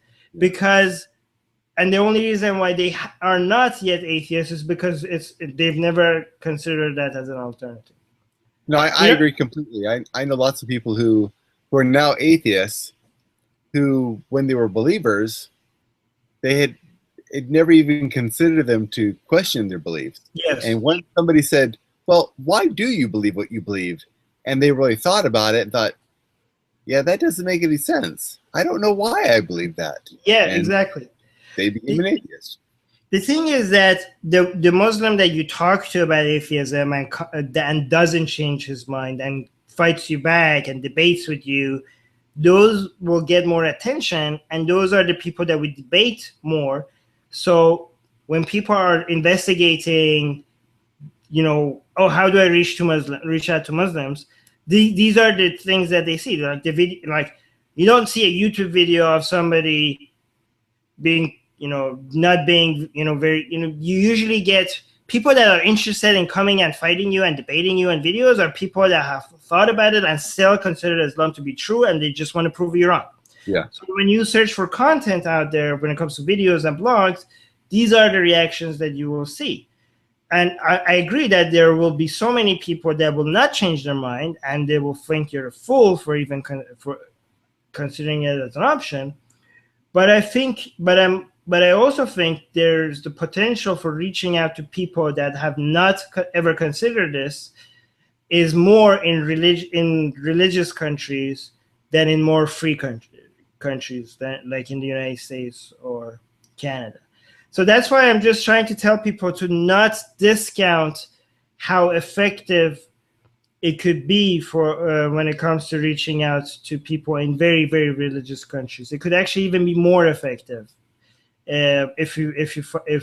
And the only reason why they are not yet atheists is because they've never considered that as an alternative. No, I agree completely. I know lots of people who are now atheists, who, when they were believers, it never even considered them to question their beliefs. Yes. And when somebody said, well, why do you believe what you believe? And they really thought about it and thought, yeah, that doesn't make any sense. I don't know why I believe that. Yeah, and exactly. They became an atheist. The thing is that the Muslim that you talk to about atheism and doesn't change his mind and fights you back and debates with you, those will get more attention, and those are the people that we debate more. So when people are investigating, how do I reach out to Muslims? These are the things that they see. Like the video, like you don't see a YouTube video of somebody being, not being, very, you usually get people that are interested in coming and fighting you and debating you in videos are people that have thought about it and still consider Islam to be true, and they just want to prove you wrong. Yeah. So when you search for content out there, when it comes to videos and blogs, these are the reactions that you will see. And I agree that there will be so many people that will not change their mind, and they will think you're a fool for even for considering it as an option. But I also think there's the potential for reaching out to people that have not ever considered this is more in religious countries than in more free countries, like in the United States or Canada. So that's why I'm just trying to tell people to not discount how effective it could be for when it comes to reaching out to people in very, very religious countries. It could actually even be more effective if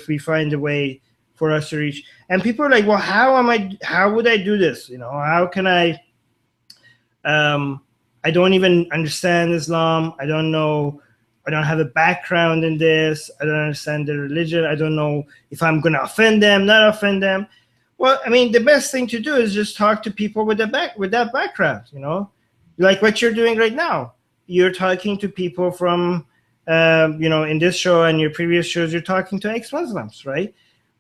we find a way for us to reach. And people are like, well, how would I do this? How can I don't even understand Islam. I don't know. I don't have a background in this. I don't understand the religion. I don't know if I'm going to offend them, not offend them. Well, I mean, the best thing to do is just talk to people with that background, like what you're doing right now. You're talking to people from in this show and your previous shows, you're talking to ex-Muslims, right?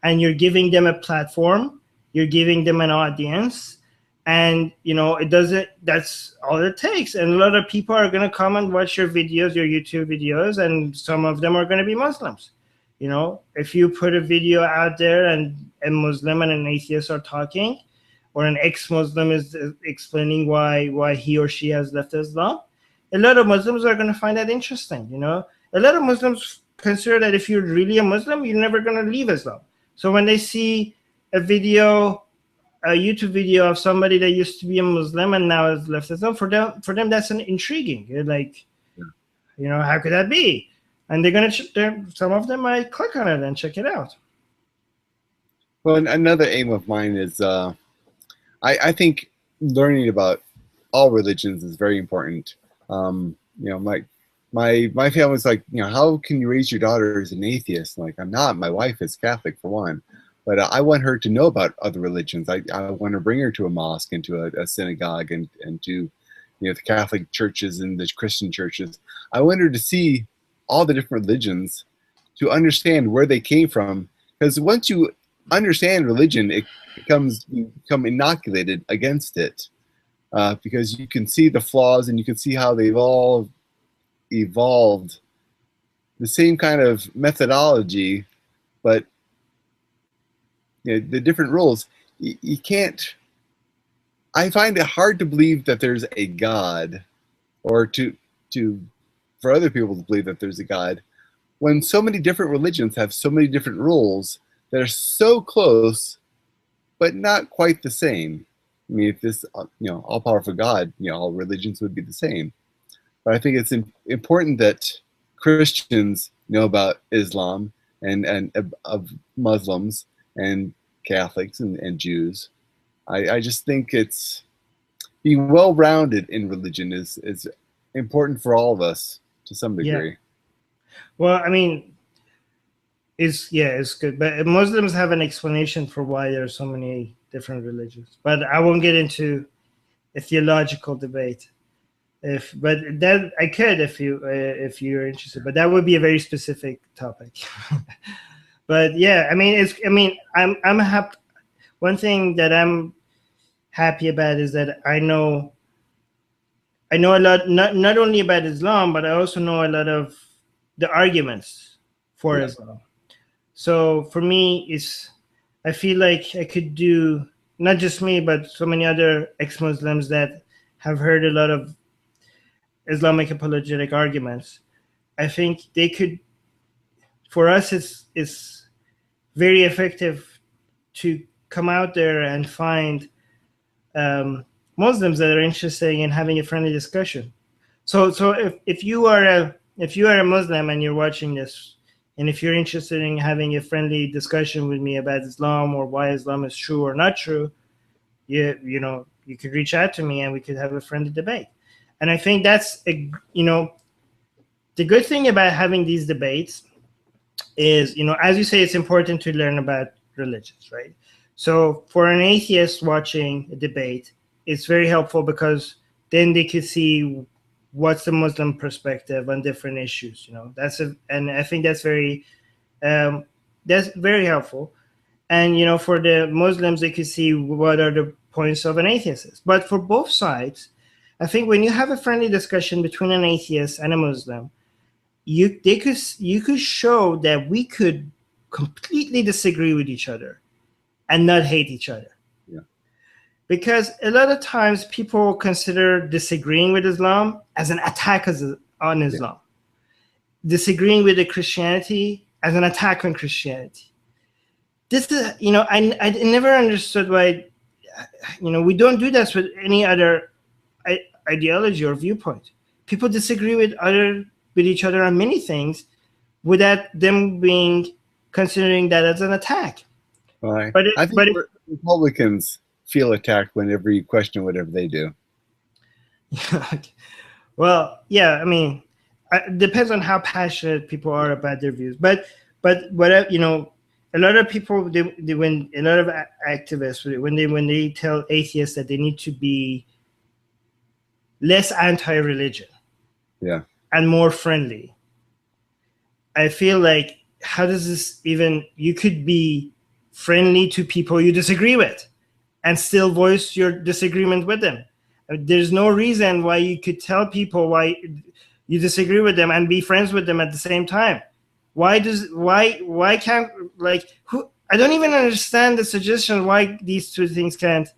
And you're giving them a platform, you're giving them an audience, and it doesn't. That's all it takes. And a lot of people are going to come and watch your videos, your YouTube videos, and some of them are going to be Muslims. If you put a video out there and a Muslim and an atheist are talking, or an ex-Muslim is explaining why he or she has left Islam, a lot of Muslims are going to find that interesting. A lot of Muslims consider that if you're really a Muslim, you're never going to leave Islam. So when they see a YouTube video of somebody that used to be a Muslim and now has left Islam, for them that's intriguing. They're like, how could that be? And they're going to, some of them might click on it and check it out. Well, another aim of mine is, I think learning about all religions is very important. My family's like, how can you raise your daughter as an atheist? Like, I'm not. My wife is Catholic, for one. But I want her to know about other religions. I want to bring her to a mosque and to a synagogue and to the Catholic churches and the Christian churches. I want her to see all the different religions, to understand where they came from. Because once you understand religion, you become inoculated against it. Because you can see the flaws and you can see how they've all evolved the same kind of methodology, but the different rules. You can't. I find it hard to believe that there's a God, or for other people to believe that there's a God, when so many different religions have so many different rules that are so close, but not quite the same. I mean, if this, all-powerful God, all religions would be the same. But I think it's important that Christians know about Islam and of Muslims and Catholics and Jews. I just think it's being well-rounded in religion is important for all of us to some degree. Yeah. Well, I mean, it's good. But Muslims have an explanation for why there are so many different religions. But I won't get into a theological debate. But that I could if you're interested. But that would be a very specific topic. But yeah, I'm happy. One thing that I'm happy about is that I know a lot, not only about Islam, but I also know a lot of the arguments for Islam. So for me, I feel like I could do, not just me, but so many other ex-Muslims that have heard a lot of Islamic apologetic arguments. I think they could, for us, it's very effective to come out there and find Muslims that are interested in having a friendly discussion. So if you are a Muslim and you're watching this, and if you're interested in having a friendly discussion with me about Islam or why Islam is true or not true, you could reach out to me and we could have a friendly debate. And I think that's the good thing about having these debates is, as you say, it's important to learn about religions, right? So for an atheist watching a debate, it's very helpful because then they could see what's the Muslim perspective on different issues. And I think that's very helpful. And for the Muslims, they could see what are the points of an atheist. But for both sides, I think when you have a friendly discussion between an atheist and a Muslim, you could show that we could completely disagree with each other and not hate each other. Yeah. Because a lot of times people consider disagreeing with Islam as an attack on Islam. Yeah. Disagreeing with the Christianity as an attack on Christianity. This is, I never understood why, we don't do this with any other ideology or viewpoint. People disagree with each other on many things without them considering that as an attack. Right. I think Republicans feel attacked whenever you question whatever they do. Well, yeah, it depends on how passionate people are about their views. But what a lot of people, when a lot of activists, when they tell atheists that they need to be less anti-religion, yeah, and more friendly, I feel like, how does this even, you could be friendly to people you disagree with and still voice your disagreement with them. There's no reason why you could tell people why you disagree with them and be friends with them at the same time. Why can't, like, who, I don't even understand the suggestion why these two things can't,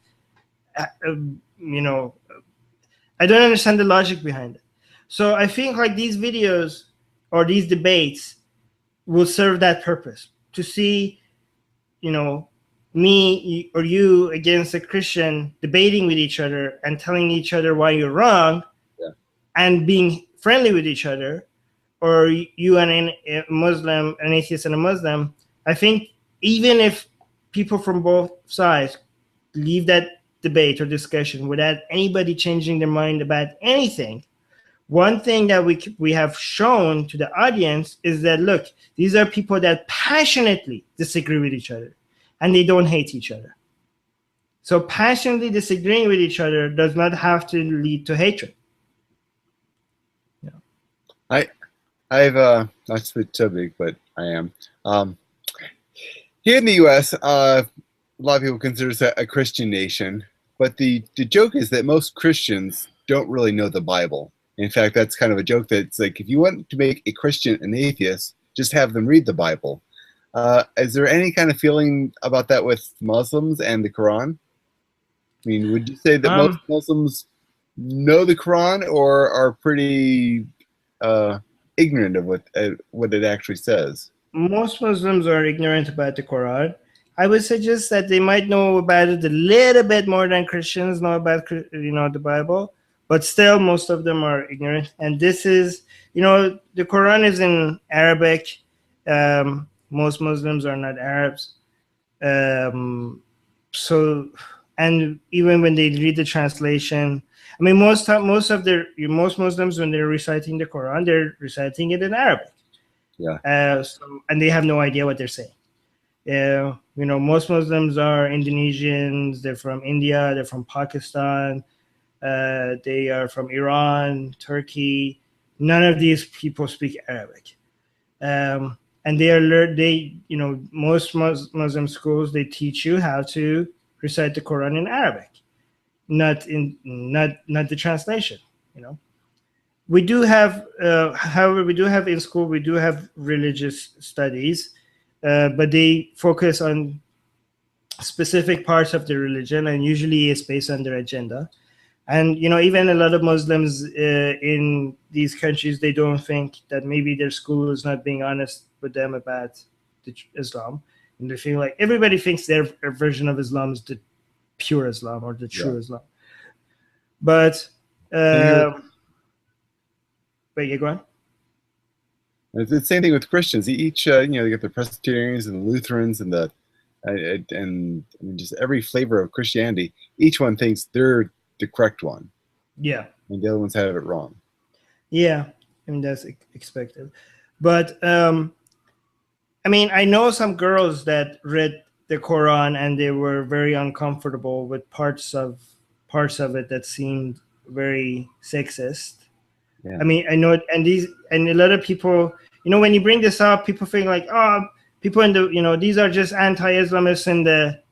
you know, I don't understand the logic behind it. So I think like these videos or these debates will serve that purpose, to see, you know, me or you against a Christian debating with each other and telling each other why you're wrong, Yeah. and being friendly with each other, or you and a Muslim, an atheist and a Muslim. I think even if people from both sides leave that debate or discussion without anybody changing their mind about anything, one thing that we have shown to the audience is that, look, these are people that passionately disagree with each other, and they don't hate each other. So passionately disagreeing with each other does not have to lead to hatred. Yeah. I've not to be so big, but I am. Here in the U.S., a lot of people consider us a Christian nation, but the joke is that most Christians don't really know the Bible. In fact, that's kind of a joke, that it's like, if you want to make a Christian an atheist, just have them read the Bible. Is there any kind of feeling about that with Muslims and the Quran? I mean, would you say that most Muslims know the Quran, or are pretty ignorant of what it actually says? Most Muslims are ignorant about the Quran. I would suggest that they might know about it a little bit more than Christians know about, the Bible, but still most of them are ignorant. And this is, the Quran is in Arabic. Most Muslims are not Arabs. So, and even when they read the translation, I mean, most Muslims, when they're reciting the Quran, they're reciting it in Arabic. Yeah. And they have no idea what they're saying. Most Muslims are Indonesians. They're from India. They're from Pakistan. They are from Iran, Turkey. None of these people speak Arabic. And most Muslim schools, they teach you how to recite the Quran in Arabic, not the translation. We do have, however, we do have in school, we do have religious studies, but they focus on specific parts of the religion, and usually it's based on their agenda. And even a lot of Muslims in these countries, they don't think that maybe their school is not being honest with them about Islam, and they feel like everybody thinks their version of Islam is the pure Islam or the true Islam. But wait, you go on. It's the same thing with Christians. Each, they get the Presbyterians and the Lutherans and just every flavor of Christianity. Each one thinks they're the correct one. Yeah. And the other ones have it wrong. Yeah, I mean, that's expected. But I know some girls that read the Quran and they were very uncomfortable with parts of it that seemed very sexist. Yeah. I mean, I know, and a lot of people, when you bring this up, people think like, oh, people in the, these are just anti-Islamists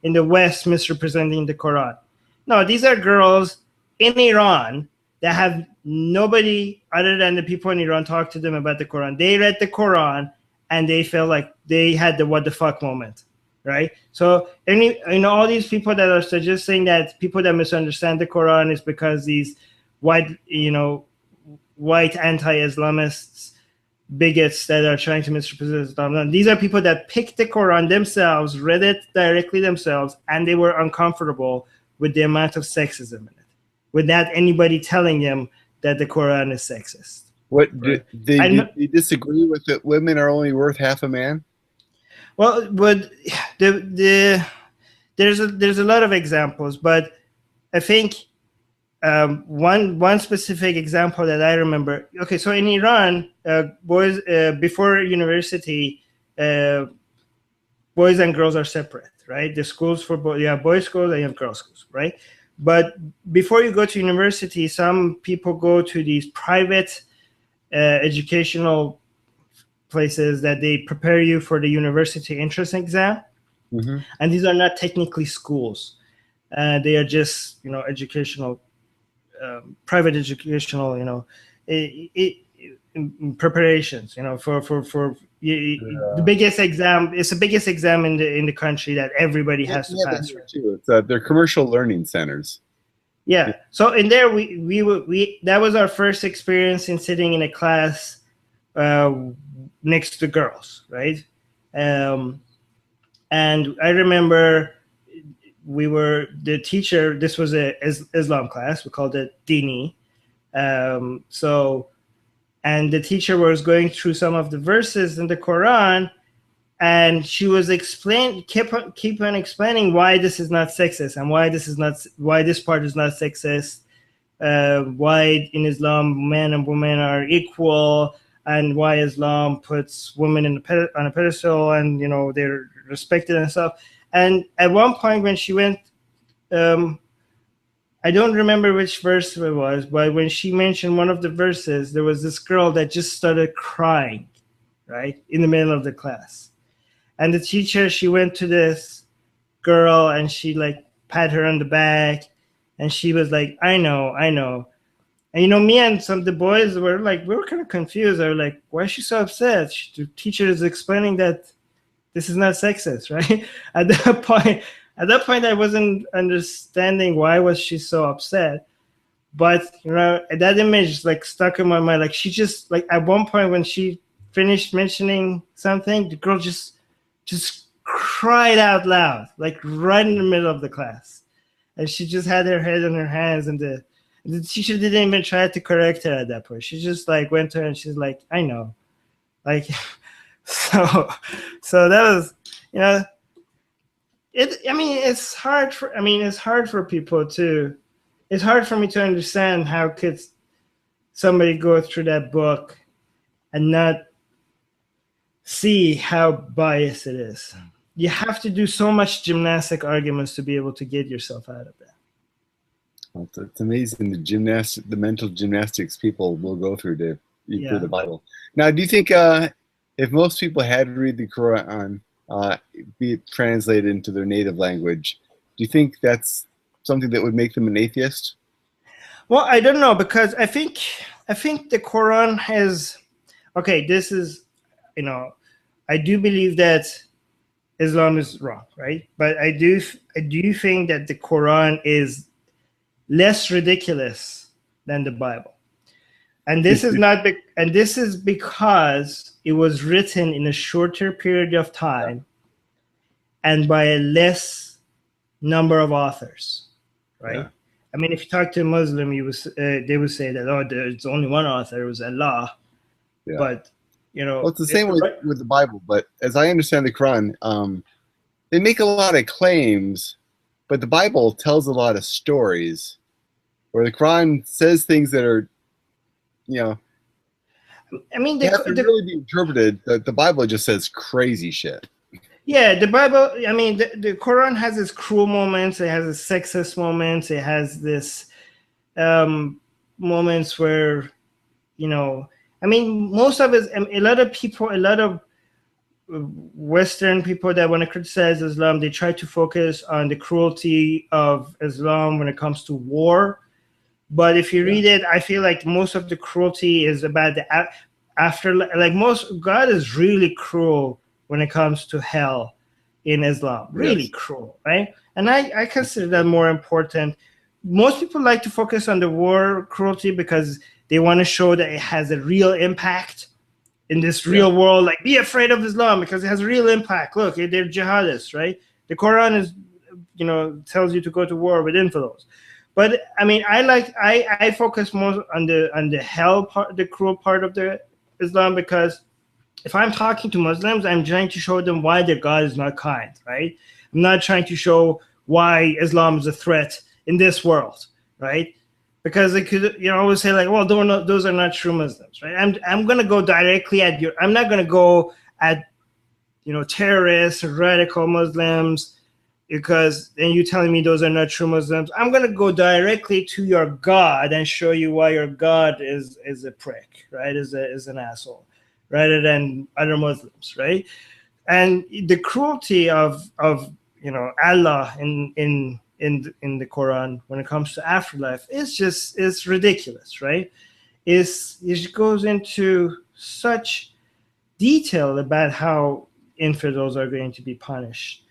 in the West misrepresenting the Quran. No, these are girls in Iran that have nobody other than the people in Iran talk to them about the Quran. They read the Quran and they felt like they had the what the fuck moment, right? So all these people that are suggesting that people that misunderstand the Quran is because these white anti-Islamists, bigots that are trying to misrepresent Islam. These are people that picked the Quran themselves, read it directly themselves, and they were uncomfortable with the amount of sexism in it, without anybody telling them that the Quran is sexist. What right? Do you disagree with that women are only worth half a man? Well, but there's a lot of examples, but I think one specific example that I remember. Okay, so in Iran, boys before university, boys and girls are separate, right? The schools for boys, you have boys' schools and you have girls' schools, right? But before you go to university, some people go to these private educational places that they prepare you for the university entrance exam. Mm-hmm. And these are not technically schools. They are just, educational, private educational, preparations, for the biggest exam. It's the biggest exam in the country that everybody has to pass. Too. It's, they're commercial learning centers. Yeah. So in there, we that was our first experience in sitting in a class next to girls, right? And I remember the teacher. This was a Islam class. We called it Dini. And the teacher was going through some of the verses in the Quran, and she was keep on explaining why this is not sexist and why this part is not sexist. Why in Islam men and women are equal, and why Islam puts women on a pedestal, and they're respected and stuff. And at one point when she went, I don't remember which verse it was, but when she mentioned one of the verses, there was this girl that just started crying, right, in the middle of the class. And the teacher, she went to this girl and she pat her on the back, and she was like, I know. And me and some of the boys were kind of confused. They were like, why is she so upset? The teacher is explaining that this is not sexist, right? At that point, I wasn't understanding why was she so upset. But that image stuck in my mind. She just at one point when she finished mentioning something, the girl just cried out loud, right in the middle of the class, and she just had her head on her hands, and the teacher didn't even try to correct her at that point. She just went to her and she's like, I know, so that was it's hard for people to. It's hard for me to understand how could somebody go through that book and not see how biased it is. You have to do so much gymnastic arguments to be able to get yourself out of that. Well, it's amazing the mental gymnastics people will go through to through the Bible. Now, do you think if most people had to read the Quran, be it translated into their native language, do you think that's something that would make them an atheist? Well, I don't know, because I think the Quran has. Okay, this is, I do believe that Islam is wrong, right? But I do think that the Quran is less ridiculous than the Bible, and this is because it was written in a shorter period of time and by a less number of authors, right? Yeah. I mean, if you talk to a Muslim, they would say that there's only one author, it was Allah. Yeah. But well, it's the same with the Bible. But as I understand the Quran, they make a lot of claims, but the Bible tells a lot of stories, where the Quran says things that are, I mean, they have to really be interpreted. The Bible just says crazy shit. Yeah, the Bible. I mean, the Quran has its cruel moments. It has its sexist moments. It has this moments where, I mean, most of it. A lot of Western people that want to criticize Islam, they try to focus on the cruelty of Islam when it comes to war. But if you read it, I feel like most of the cruelty is about the after. God is really cruel when it comes to hell in Islam. Really cruel, right? And I consider that more important. Most people like to focus on the war cruelty because they want to show that it has a real impact in this real world. Like, be afraid of Islam because it has a real impact. Look, they're jihadists, right? The Quran is, tells you to go to war with infidels. But I mean, I focus more on the hell part, the cruel part of the Islam, because if I'm talking to Muslims, I'm trying to show them why their God is not kind, right? I'm not trying to show why Islam is a threat in this world, right? Because they could, always say well, those are not true Muslims, right? I'm gonna go directly at you. I'm not gonna go at, terrorists or radical Muslims, because then you're telling me those are not true Muslims. I'm gonna go directly to your God and show you why your God is a prick, right? Is an asshole. rather than other Muslims, right? And the cruelty of Allah in the Quran when it comes to afterlife is ridiculous, right? It goes into such detail about how infidels are going to be punished.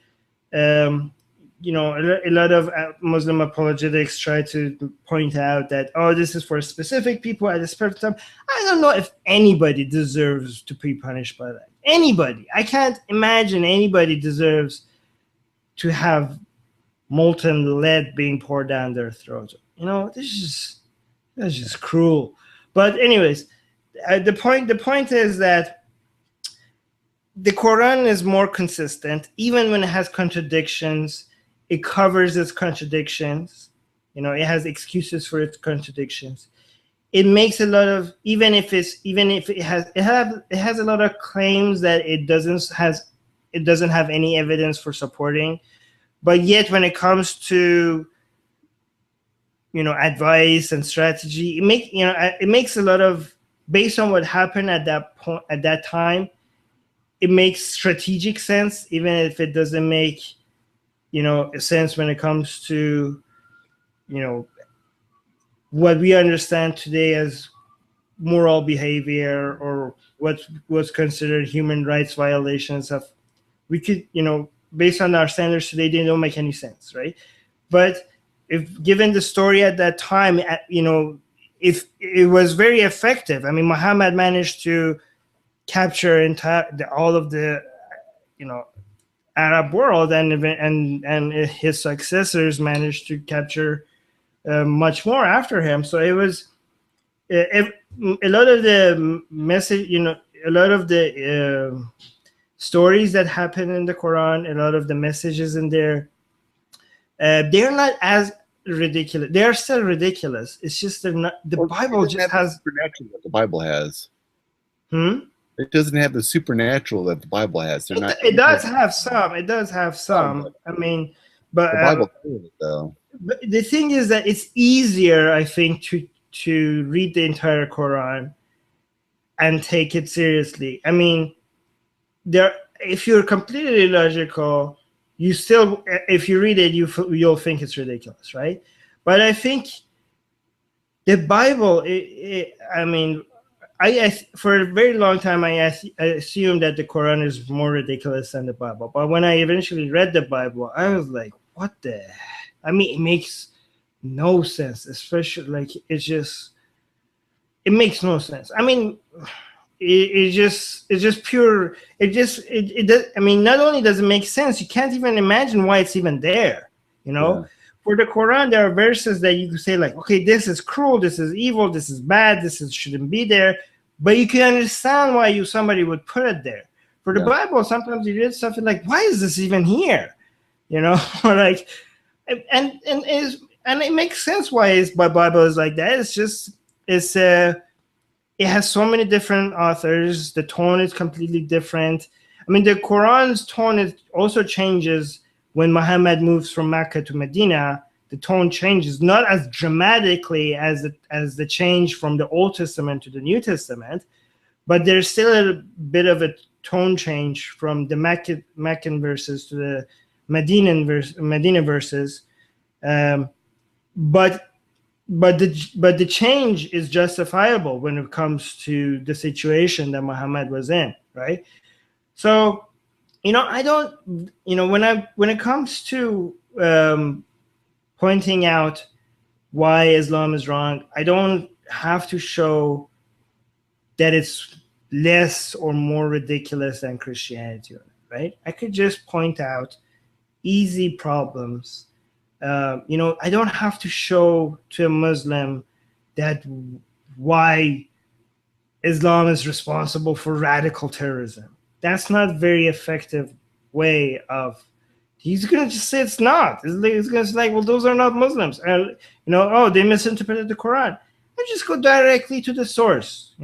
A lot of Muslim apologetics try to point out that, oh, this is for specific people at a certain time. I don't know if anybody deserves to be punished by that. Anybody. I can't imagine anybody deserves to have molten lead being poured down their throat. That's just cruel. But anyways, the point is that the Quran is more consistent, even when it has contradictions. It covers its contradictions. It has excuses for its contradictions. It makes a lot of, even if it has a lot of claims that it doesn't have any evidence for supporting. But yet when it comes to advice and strategy, it makes a lot of, based on what happened at that time, it makes strategic sense, even if it doesn't make a sense when it comes to what we understand today as moral behavior, or what was considered human rights violations. We could, based on our standards today, they don't make any sense, right? But if given the story at that time, if it was very effective. I mean, Muhammad managed to capture all of the Arab world, and his successors managed to capture much more after him. So it was a lot of the message, a lot of the stories that happen in the Quran, a lot of the messages in there, they're not as ridiculous. They are still ridiculous. It's just they're not. The Bible just has supernatural that the Bible has. Hmm? It doesn't have the supernatural that the Bible has. It does have some. It does have some. I mean, but the Bible though. But the thing is that it's easier, I think, to read the entire Quran and take it seriously. I mean, if you're completely illogical, you still, if you read it, you'll think it's ridiculous, right? But I think the Bible, I mean, for a very long time, I assumed that the Quran is more ridiculous than the Bible. But when I eventually read the Bible, I was like, what the? I mean, it makes no sense, especially it makes no sense. I mean, it's just pure. It does. I mean, not only does it make sense, you can't even imagine why it's even there. Yeah. For the Quran, there are verses that you can say like, okay, this is cruel, this is evil, this is bad, shouldn't be there. But you can understand why somebody would put it there. For the Bible, sometimes you read something like, why is this even here? Like, and it makes sense why Bible is like that. It has so many different authors. The tone is completely different. I mean, the Quran's tone also changes when Muhammad moves from Mecca to Medina. The tone changes, not as dramatically as the change from the Old Testament to the New Testament, but there's still a bit of a tone change from the Meccan verses to the Medina verses. But the change is justifiable when it comes to the situation that Muhammad was in, right? So, I don't, when it comes to pointing out why Islam is wrong, I don't have to show that it's less or more ridiculous than Christianity, right? I could just point out easy problems. I don't have to show to a Muslim that why Islam is responsible for radical terrorism. That's not a very effective way of. He's going to just say it's not. He's going to say, like, well, those are not Muslims. They misinterpreted the Quran. I just go directly to the source.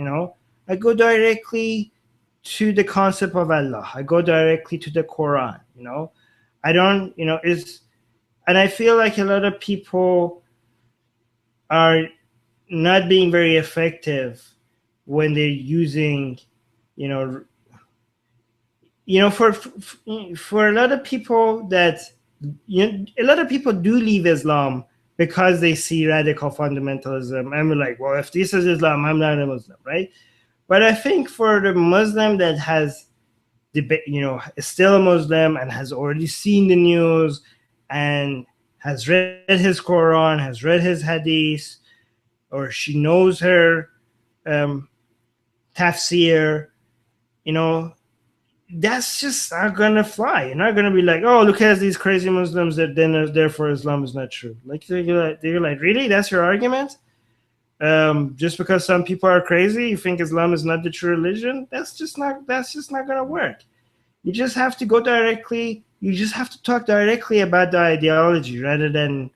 I go directly to the concept of Allah. I go directly to the Quran. I don't. And I feel like a lot of people are not being very effective when they're using you know, for a lot of people that, a lot of people do leave Islam because they see radical fundamentalism, and we're like, well, if this is Islam, I'm not a Muslim, right? But I think for the Muslim that has is still a Muslim and has already seen the news and has read his Quran, has read his Hadith, or she knows her tafsir, that's just not gonna fly. You're not gonna be like, oh, look at these crazy Muslims that then therefore Islam is not true. Like they're like, really? That's your argument? Just because some people are crazy, you think Islam is not the true religion? That's just not gonna work. You just have to go directly. You just have to talk directly about the ideology rather than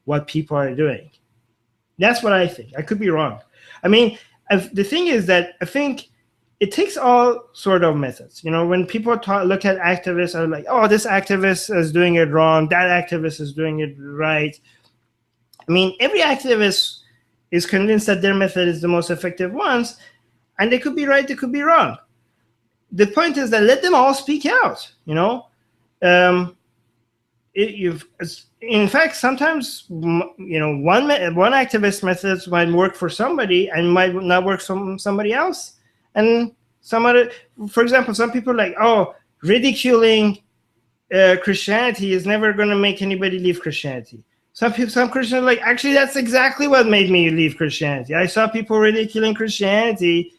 what people are doing. That's what I think. I could be wrong. I mean, the thing is that I think it takes all sort of methods. When people look at activists, are like, oh, this activist is doing it wrong, that activist is doing it right. I mean, every activist is convinced that their method is the most effective ones, and they could be right, they could be wrong. The point is that let them all speak out. In fact, sometimes one activist methods might work for somebody and might not work for somebody else. And some other, for example, some people are like, oh, ridiculing Christianity is never going to make anybody leave Christianity. Some Christians are like, actually, that's exactly what made me leave Christianity. I saw people ridiculing Christianity,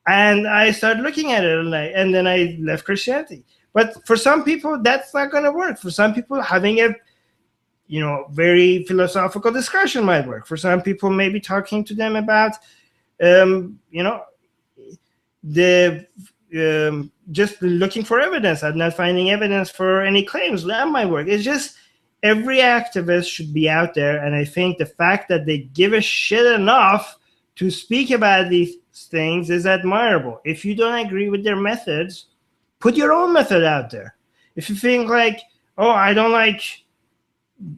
and I started looking at it, and then I left Christianity. But for some people, that's not going to work. For some people, having a very philosophical discussion might work. For some people, maybe talking to them about just looking for evidence and not finding evidence for any claims, that might work. It's just every activist should be out there, and I think the fact that they give a shit enough to speak about these things is admirable. If you don't agree with their methods, put your own method out there. If you think like, oh, I don't like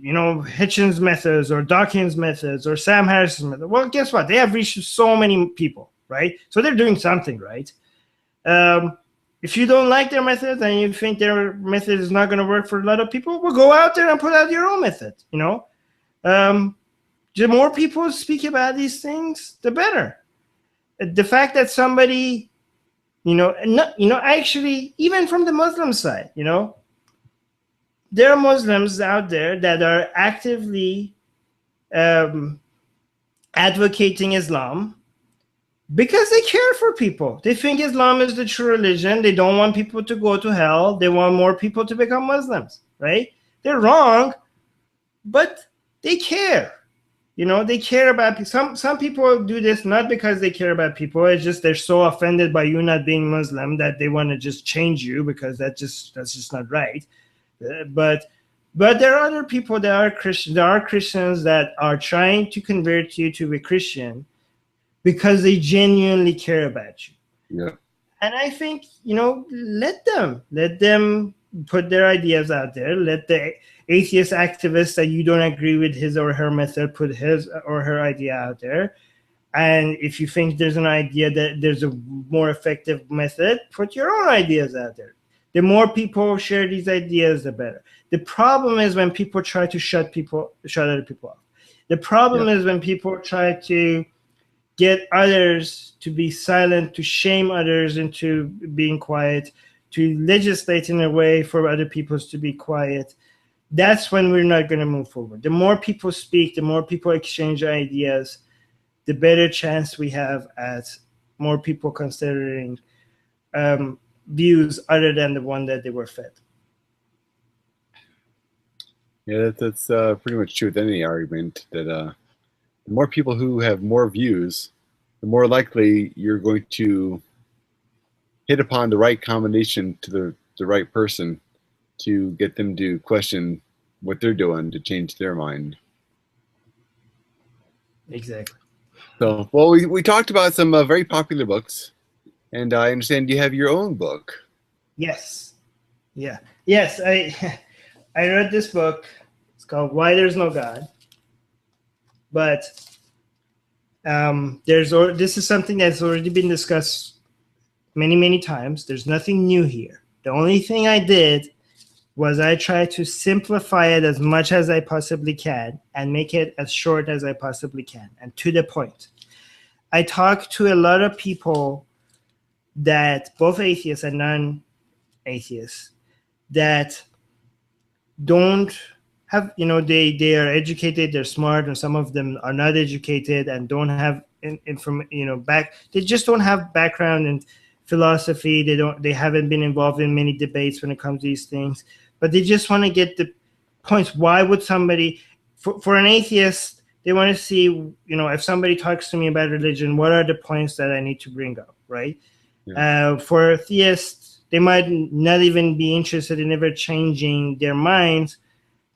Hitchens' methods or Dawkins' methods or Sam Harris's method, well, guess what? They have reached so many people, right? So they're doing something right. If you don't like their method and you think their method is not going to work for a lot of people, well, go out there and put out your own method. The more people speak about these things, the better. The fact that somebody, actually, even from the Muslim side, there are Muslims out there that are actively advocating Islam because they care for people. They think Islam is the true religion. They don't want people to go to hell. They want more people to become Muslims, right? They're wrong, but they care. They care about people. Some people do this not because they care about people. It's just they're so offended by you not being Muslim that they want to just change you because that's just not right. But there are other people that are Christian. There are Christians that are trying to convert you to a Christian because they genuinely care about you. Yeah. And I think, let them put their ideas out there. Let the atheist activist that you don't agree with his or her method put his or her idea out there. And if you think there's an idea that there's a more effective method, put your own ideas out there. The more people share these ideas, the better. The problem is when people try to shut other people off. The problem is when people try to get others to be silent, to shame others into being quiet, to legislate in a way for other people to be quiet. That's when we're not going to move forward. The more people speak, the more people exchange ideas, the better chance we have at more people considering views other than the one that they were fed. Yeah, that's pretty much true with any argument, that the more people who have more views, the more likely you're going to hit upon the right combination to the right person to get them to question what they're doing to change their mind. Exactly. So, well, we talked about some very popular books, and I understand you have your own book. Yes. Yeah. Yes, I read this book. It's called Why There's No God. But this is something that's already been discussed many, many times. There's nothing new here. The only thing I did was I tried to simplify it as much as I possibly can and make it as short as I possibly can and to the point. I talked to a lot of people that, both atheists and non-atheists, that don't have, they are educated, they're smart, and some of them are not educated and don't have they just don't have background in philosophy. They haven't been involved in many debates when it comes to these things, but they just want to get the points. Why would somebody, for an atheist, they want to see, if somebody talks to me about religion, what are the points that I need to bring up, right? Yeah. For theists, they might not even be interested in ever changing their minds.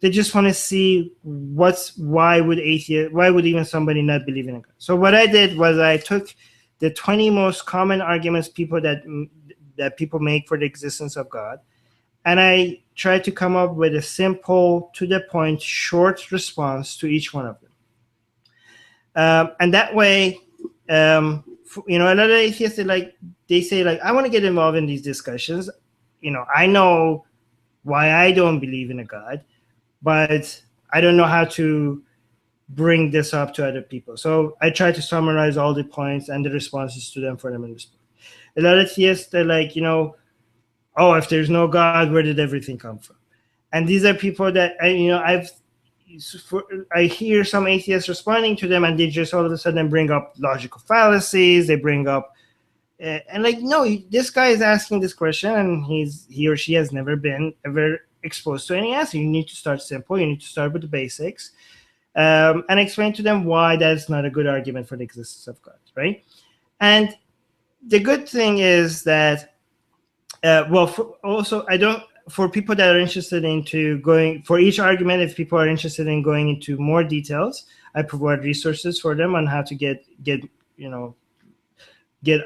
They just want to see why would even somebody not believe in a God? So what I did was I took the 20 most common arguments that people make for the existence of God, and I tried to come up with a simple, to the point, short response to each one of them. And that way, a lot of atheists, they say, I want to get involved in these discussions. I know why I don't believe in a God, but I don't know how to bring this up to other people. So I try to summarize all the points and the responses to them for them in this book. A lot of theists, they're like, oh, if there's no God, where did everything come from? And these are people that, I hear some atheists responding to them, and they just all of a sudden bring up logical fallacies. They bring up, no, this guy is asking this question, and he or she has never been ever exposed to any answer. You need to start simple. You need to start with the basics, and explain to them why that's not a good argument for the existence of God, right? And the good thing is that, for people that are interested into going for each argument, if people are interested in going into more details, I provide resources for them on how to get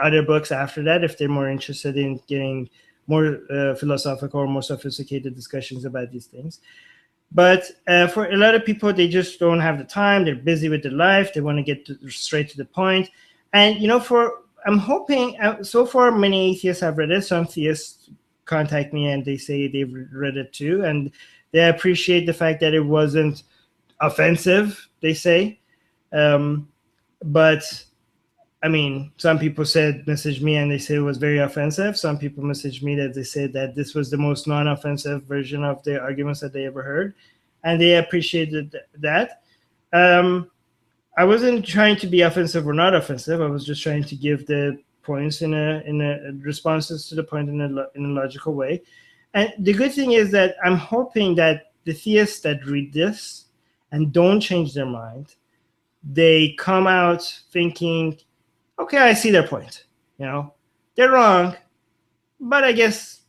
other books after that if they're more interested in getting more philosophical or more sophisticated discussions about these things. But for a lot of people, they just don't have the time. They're busy with their life. They want to get straight to the point. And I'm hoping, so far many atheists have read it. Some theists contact me and they say they've read it too, and they appreciate the fact that it wasn't offensive, they say. But some people messaged me and they say it was very offensive. Some people messaged me that they said that this was the most non-offensive version of the arguments that they ever heard, and they appreciated that. I wasn't trying to be offensive or not offensive. I was just trying to give the points in a responses to the point in a logical way. And the good thing is that I'm hoping that the theists that read this and don't change their mind, they come out thinking, okay, I see their point. They're wrong, but I guess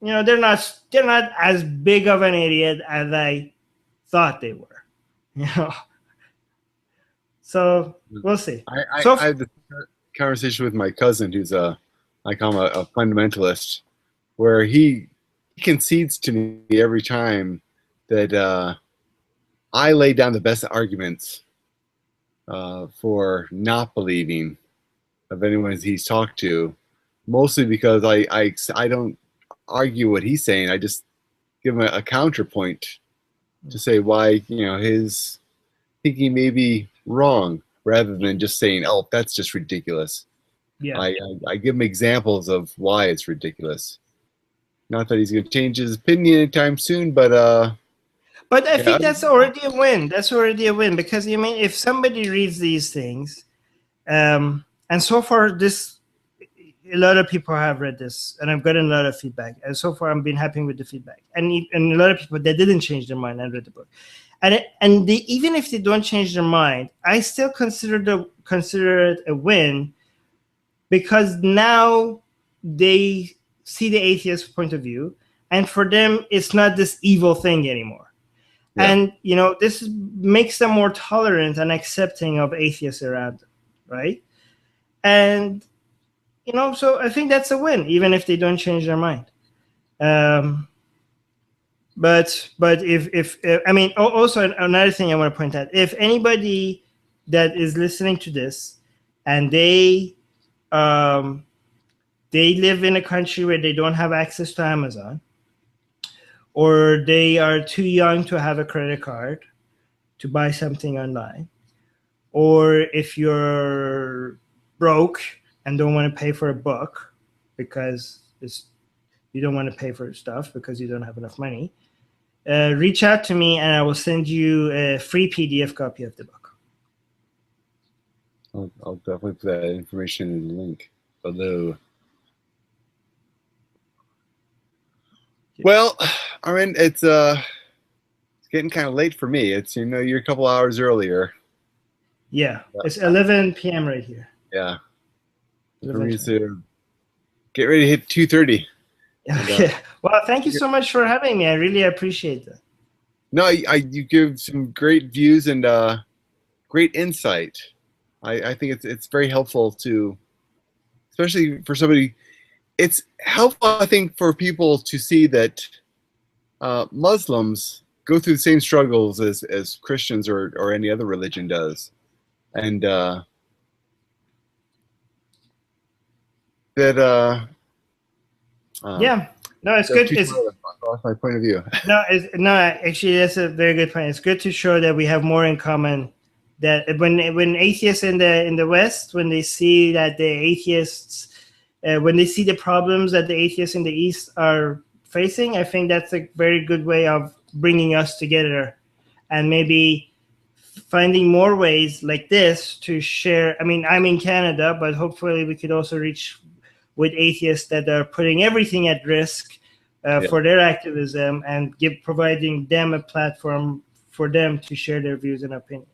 they're not as big of an idiot as I thought they were. So we'll see. I had this conversation with my cousin, who's I call him a fundamentalist, where he concedes to me every time that I lay down the best arguments for not believing of anyone he's talked to, mostly because I don't argue what he's saying. I just give him a counterpoint to say why his thinking may be wrong, rather than just saying, oh, that's just ridiculous. Yeah. I give him examples of why it's ridiculous. Not that he's going to change his opinion anytime soon, but I think that's already a win. That's already a win, because if somebody reads these things, and so far a lot of people have read this, and I've gotten a lot of feedback, and so far I've been happy with the feedback, and a lot of people that didn't change their mind and read the book, and even if they don't change their mind, I still consider it a win, because now they see the atheist point of view, and for them it's not this evil thing anymore. Yeah. And this makes them more tolerant and accepting of atheists around them, right? And so I think that's a win, even if they don't change their mind. But if also another thing I want to point out, if anybody that is listening to this and they they live in a country where they don't have access to Amazon, or they are too young to have a credit card to buy something online, or if you're broke and don't want to pay for a book because you don't want to pay for stuff because you don't have enough money, reach out to me and I will send you a free PDF copy of the book. I'll definitely put that information in the link below. Well, Armin, it's getting kind of late for me. It's, you know, you're a couple hours earlier. Yeah, it's 11 p.m. right here. Yeah. For me to get ready to hit 2:30. Okay. Well, thank you so much for having me. I really appreciate that. No, you give some great views and great insight. I think it's very helpful to, especially for somebody. It's helpful, I think, for people to see that Muslims go through the same struggles as Christians or any other religion does, and that yeah, no, it's good. It's off my point of view. No, actually, that's a very good point. It's good to show that we have more in common. That when atheists in the West, when they see that the atheists, when they see the problems that the atheists in the East are facing, I think that's a very good way of bringing us together, and maybe finding more ways like this to share. I mean, I'm in Canada, but hopefully we could also reach with atheists that are putting everything at risk for their activism, and providing them a platform for them to share their views and opinions.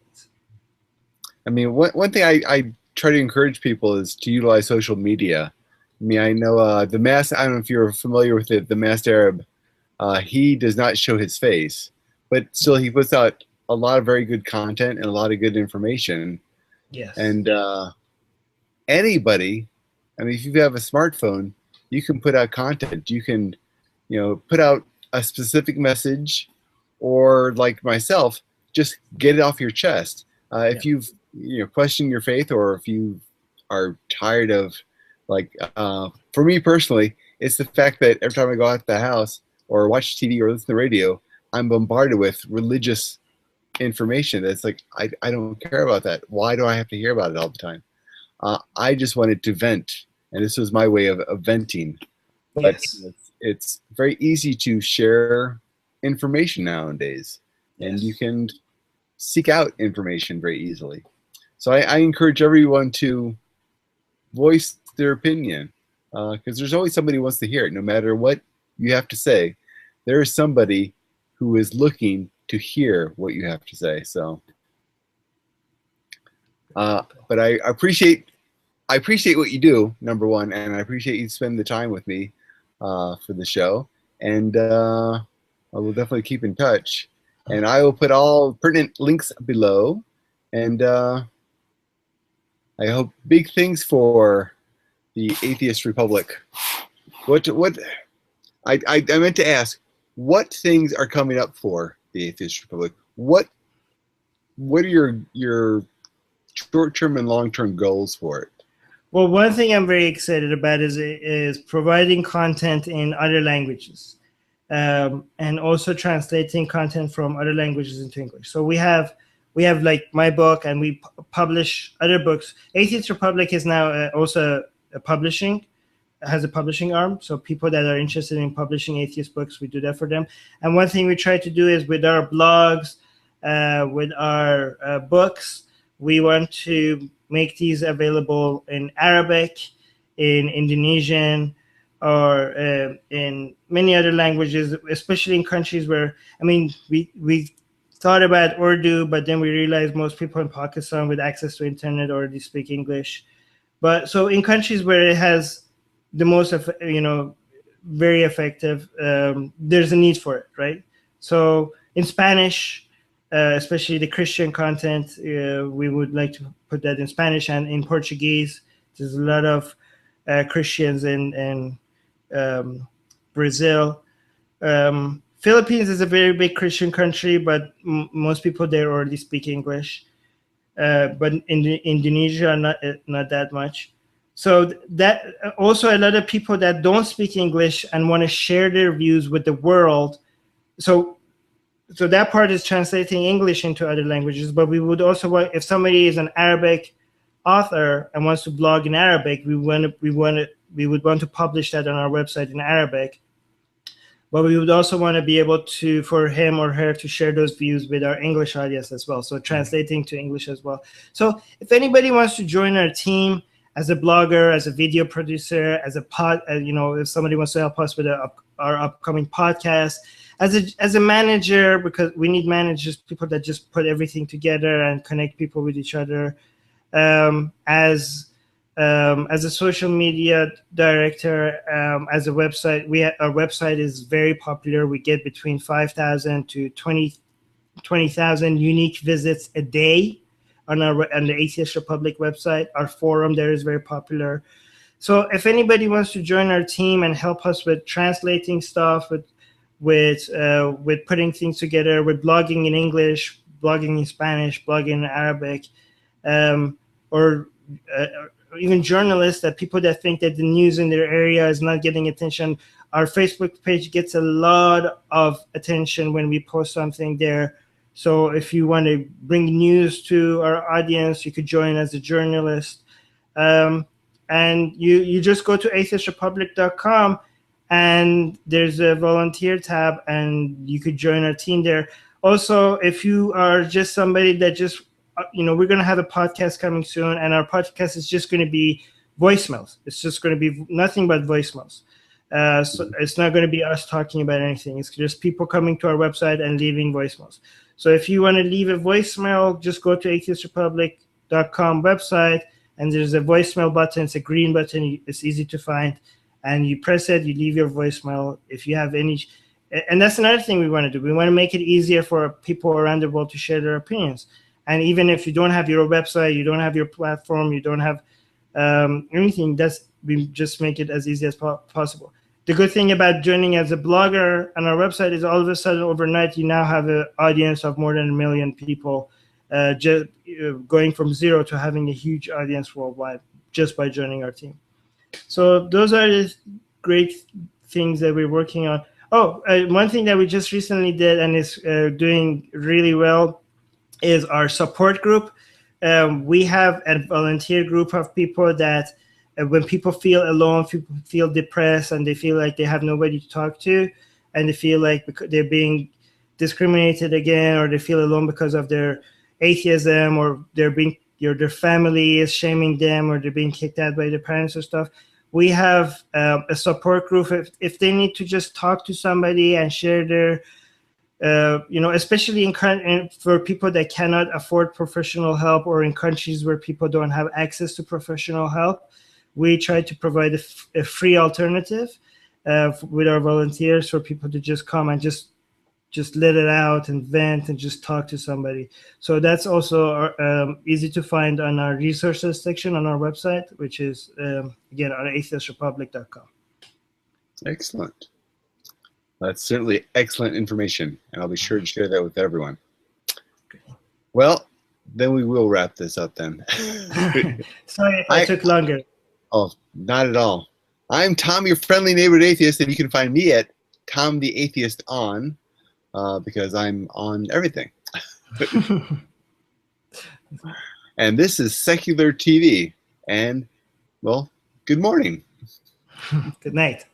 I mean, one thing I try to encourage people is to utilize social media. I mean, I know the masked, I don't know if you're familiar with it, the masked Arab, he does not show his face, but still he puts out a lot of very good content and a lot of good information. Yes. And anybody, I mean, if you have a smartphone, you can put out content. You can, you know, put out a specific message, or like myself, just get it off your chest. If you've, you know, questioned your faith, or if you are tired of, like, for me personally, it's the fact that every time I go out the house or watch TV or listen to the radio, I'm bombarded with religious information. That's like, I don't care about that. Why do I have to hear about it all the time? I just wanted to vent, and this was my way of venting. But yes, it's very easy to share information nowadays, and you can seek out information very easily. So I encourage everyone to voice their opinion, because there's always somebody who wants to hear it. No matter what you have to say, there is somebody who is looking to hear what you have to say. So, but I appreciate what you do, number one, and I appreciate you spending the time with me for the show. And I will definitely keep in touch. And I will put all pertinent links below. And I hope big things for the Atheist Republic. What I meant to ask, what things are coming up for the Atheist Republic? What are your short-term and long-term goals for it? Well, one thing I'm very excited about is providing content in other languages, and also translating content from other languages into English. So we have like my book, and we publish other books. Atheist Republic is now also has a publishing arm. So people that are interested in publishing atheist books, we do that for them. And one thing we try to do is with our blogs, with our books, we want to make these available in Arabic, in Indonesian, or in many other languages, especially in countries where, I mean, we thought about Urdu, but then we realized most people in Pakistan with access to internet already speak English. But so in countries where it has the most, very effective, there's a need for it, right? So in Spanish, especially the Christian content, we would like to put that in Spanish, and in Portuguese. There's a lot of Christians in Brazil. Philippines is a very big Christian country, but most people there already speak English. But in Indonesia, not that much. So that also a lot of people that don't speak English and want to share their views with the world. So that part is translating English into other languages, but we would also want, if somebody is an Arabic author and wants to blog in Arabic, we would want to publish that on our website in Arabic. But we would also want to be able to, for him or her to share those views with our English audience as well. So translating to English as well. So if anybody wants to join our team as a blogger, as a video producer, as a if somebody wants to help us with our upcoming podcast, as a manager, because we need managers, people that just put everything together and connect people with each other. As a social media director, as a website, our website is very popular. We get between 5,000 to 20,000 unique visits a day on the Atheist Republic website. Our forum there is very popular. So if anybody wants to join our team and help us with translating stuff, with putting things together, with blogging in English, blogging in Spanish, blogging in Arabic, or even journalists, that people that think that the news in their area is not getting attention. Our Facebook page gets a lot of attention when we post something there. So if you want to bring news to our audience, you could join as a journalist. And you just go to atheistrepublic.com, and there's a volunteer tab, and you could join our team there. Also, if you are just somebody that just, we're going to have a podcast coming soon, and our podcast is just going to be voicemails. It's just going to be nothing but voicemails. So it's not going to be us talking about anything. It's just people coming to our website and leaving voicemails. So if you want to leave a voicemail, just go to atheistrepublic.com website, and there's a voicemail button. It's a green button. It's easy to find. And you press it, you leave your voicemail. If you have any, and that's another thing we want to do. We want to make it easier for people around the world to share their opinions. And even if you don't have your website, you don't have your platform, you don't have anything, we just make it as easy as possible. The good thing about joining as a blogger on our website is all of a sudden overnight, you now have an audience of more than 1 million people, just going from zero to having a huge audience worldwide just by joining our team. So those are the great things that we're working on. One thing that we just recently did and is doing really well is our support group. We have a volunteer group of people that when people feel alone, people feel depressed, and they feel like they have nobody to talk to, and they feel like they're being discriminated again, or they feel alone because of their atheism, or their family is shaming them, or they're being kicked out by their parents or stuff. We have a support group if they need to just talk to somebody and share their, especially for people that cannot afford professional help, or in countries where people don't have access to professional help. We try to provide a free alternative with our volunteers for people to just come and just let it out and vent and just talk to somebody. So that's also easy to find on our resources section on our website, which is, again, on atheistrepublic.com. Excellent. That's certainly excellent information, and I'll be sure to share that with everyone. Well, then we will wrap this up then. Sorry if I took longer. Oh, not at all. I'm Tom, your friendly neighborhood atheist, and you can find me at Tom the Atheist on, because I'm on everything. And this is Secular TV. And, well, good morning. Good night.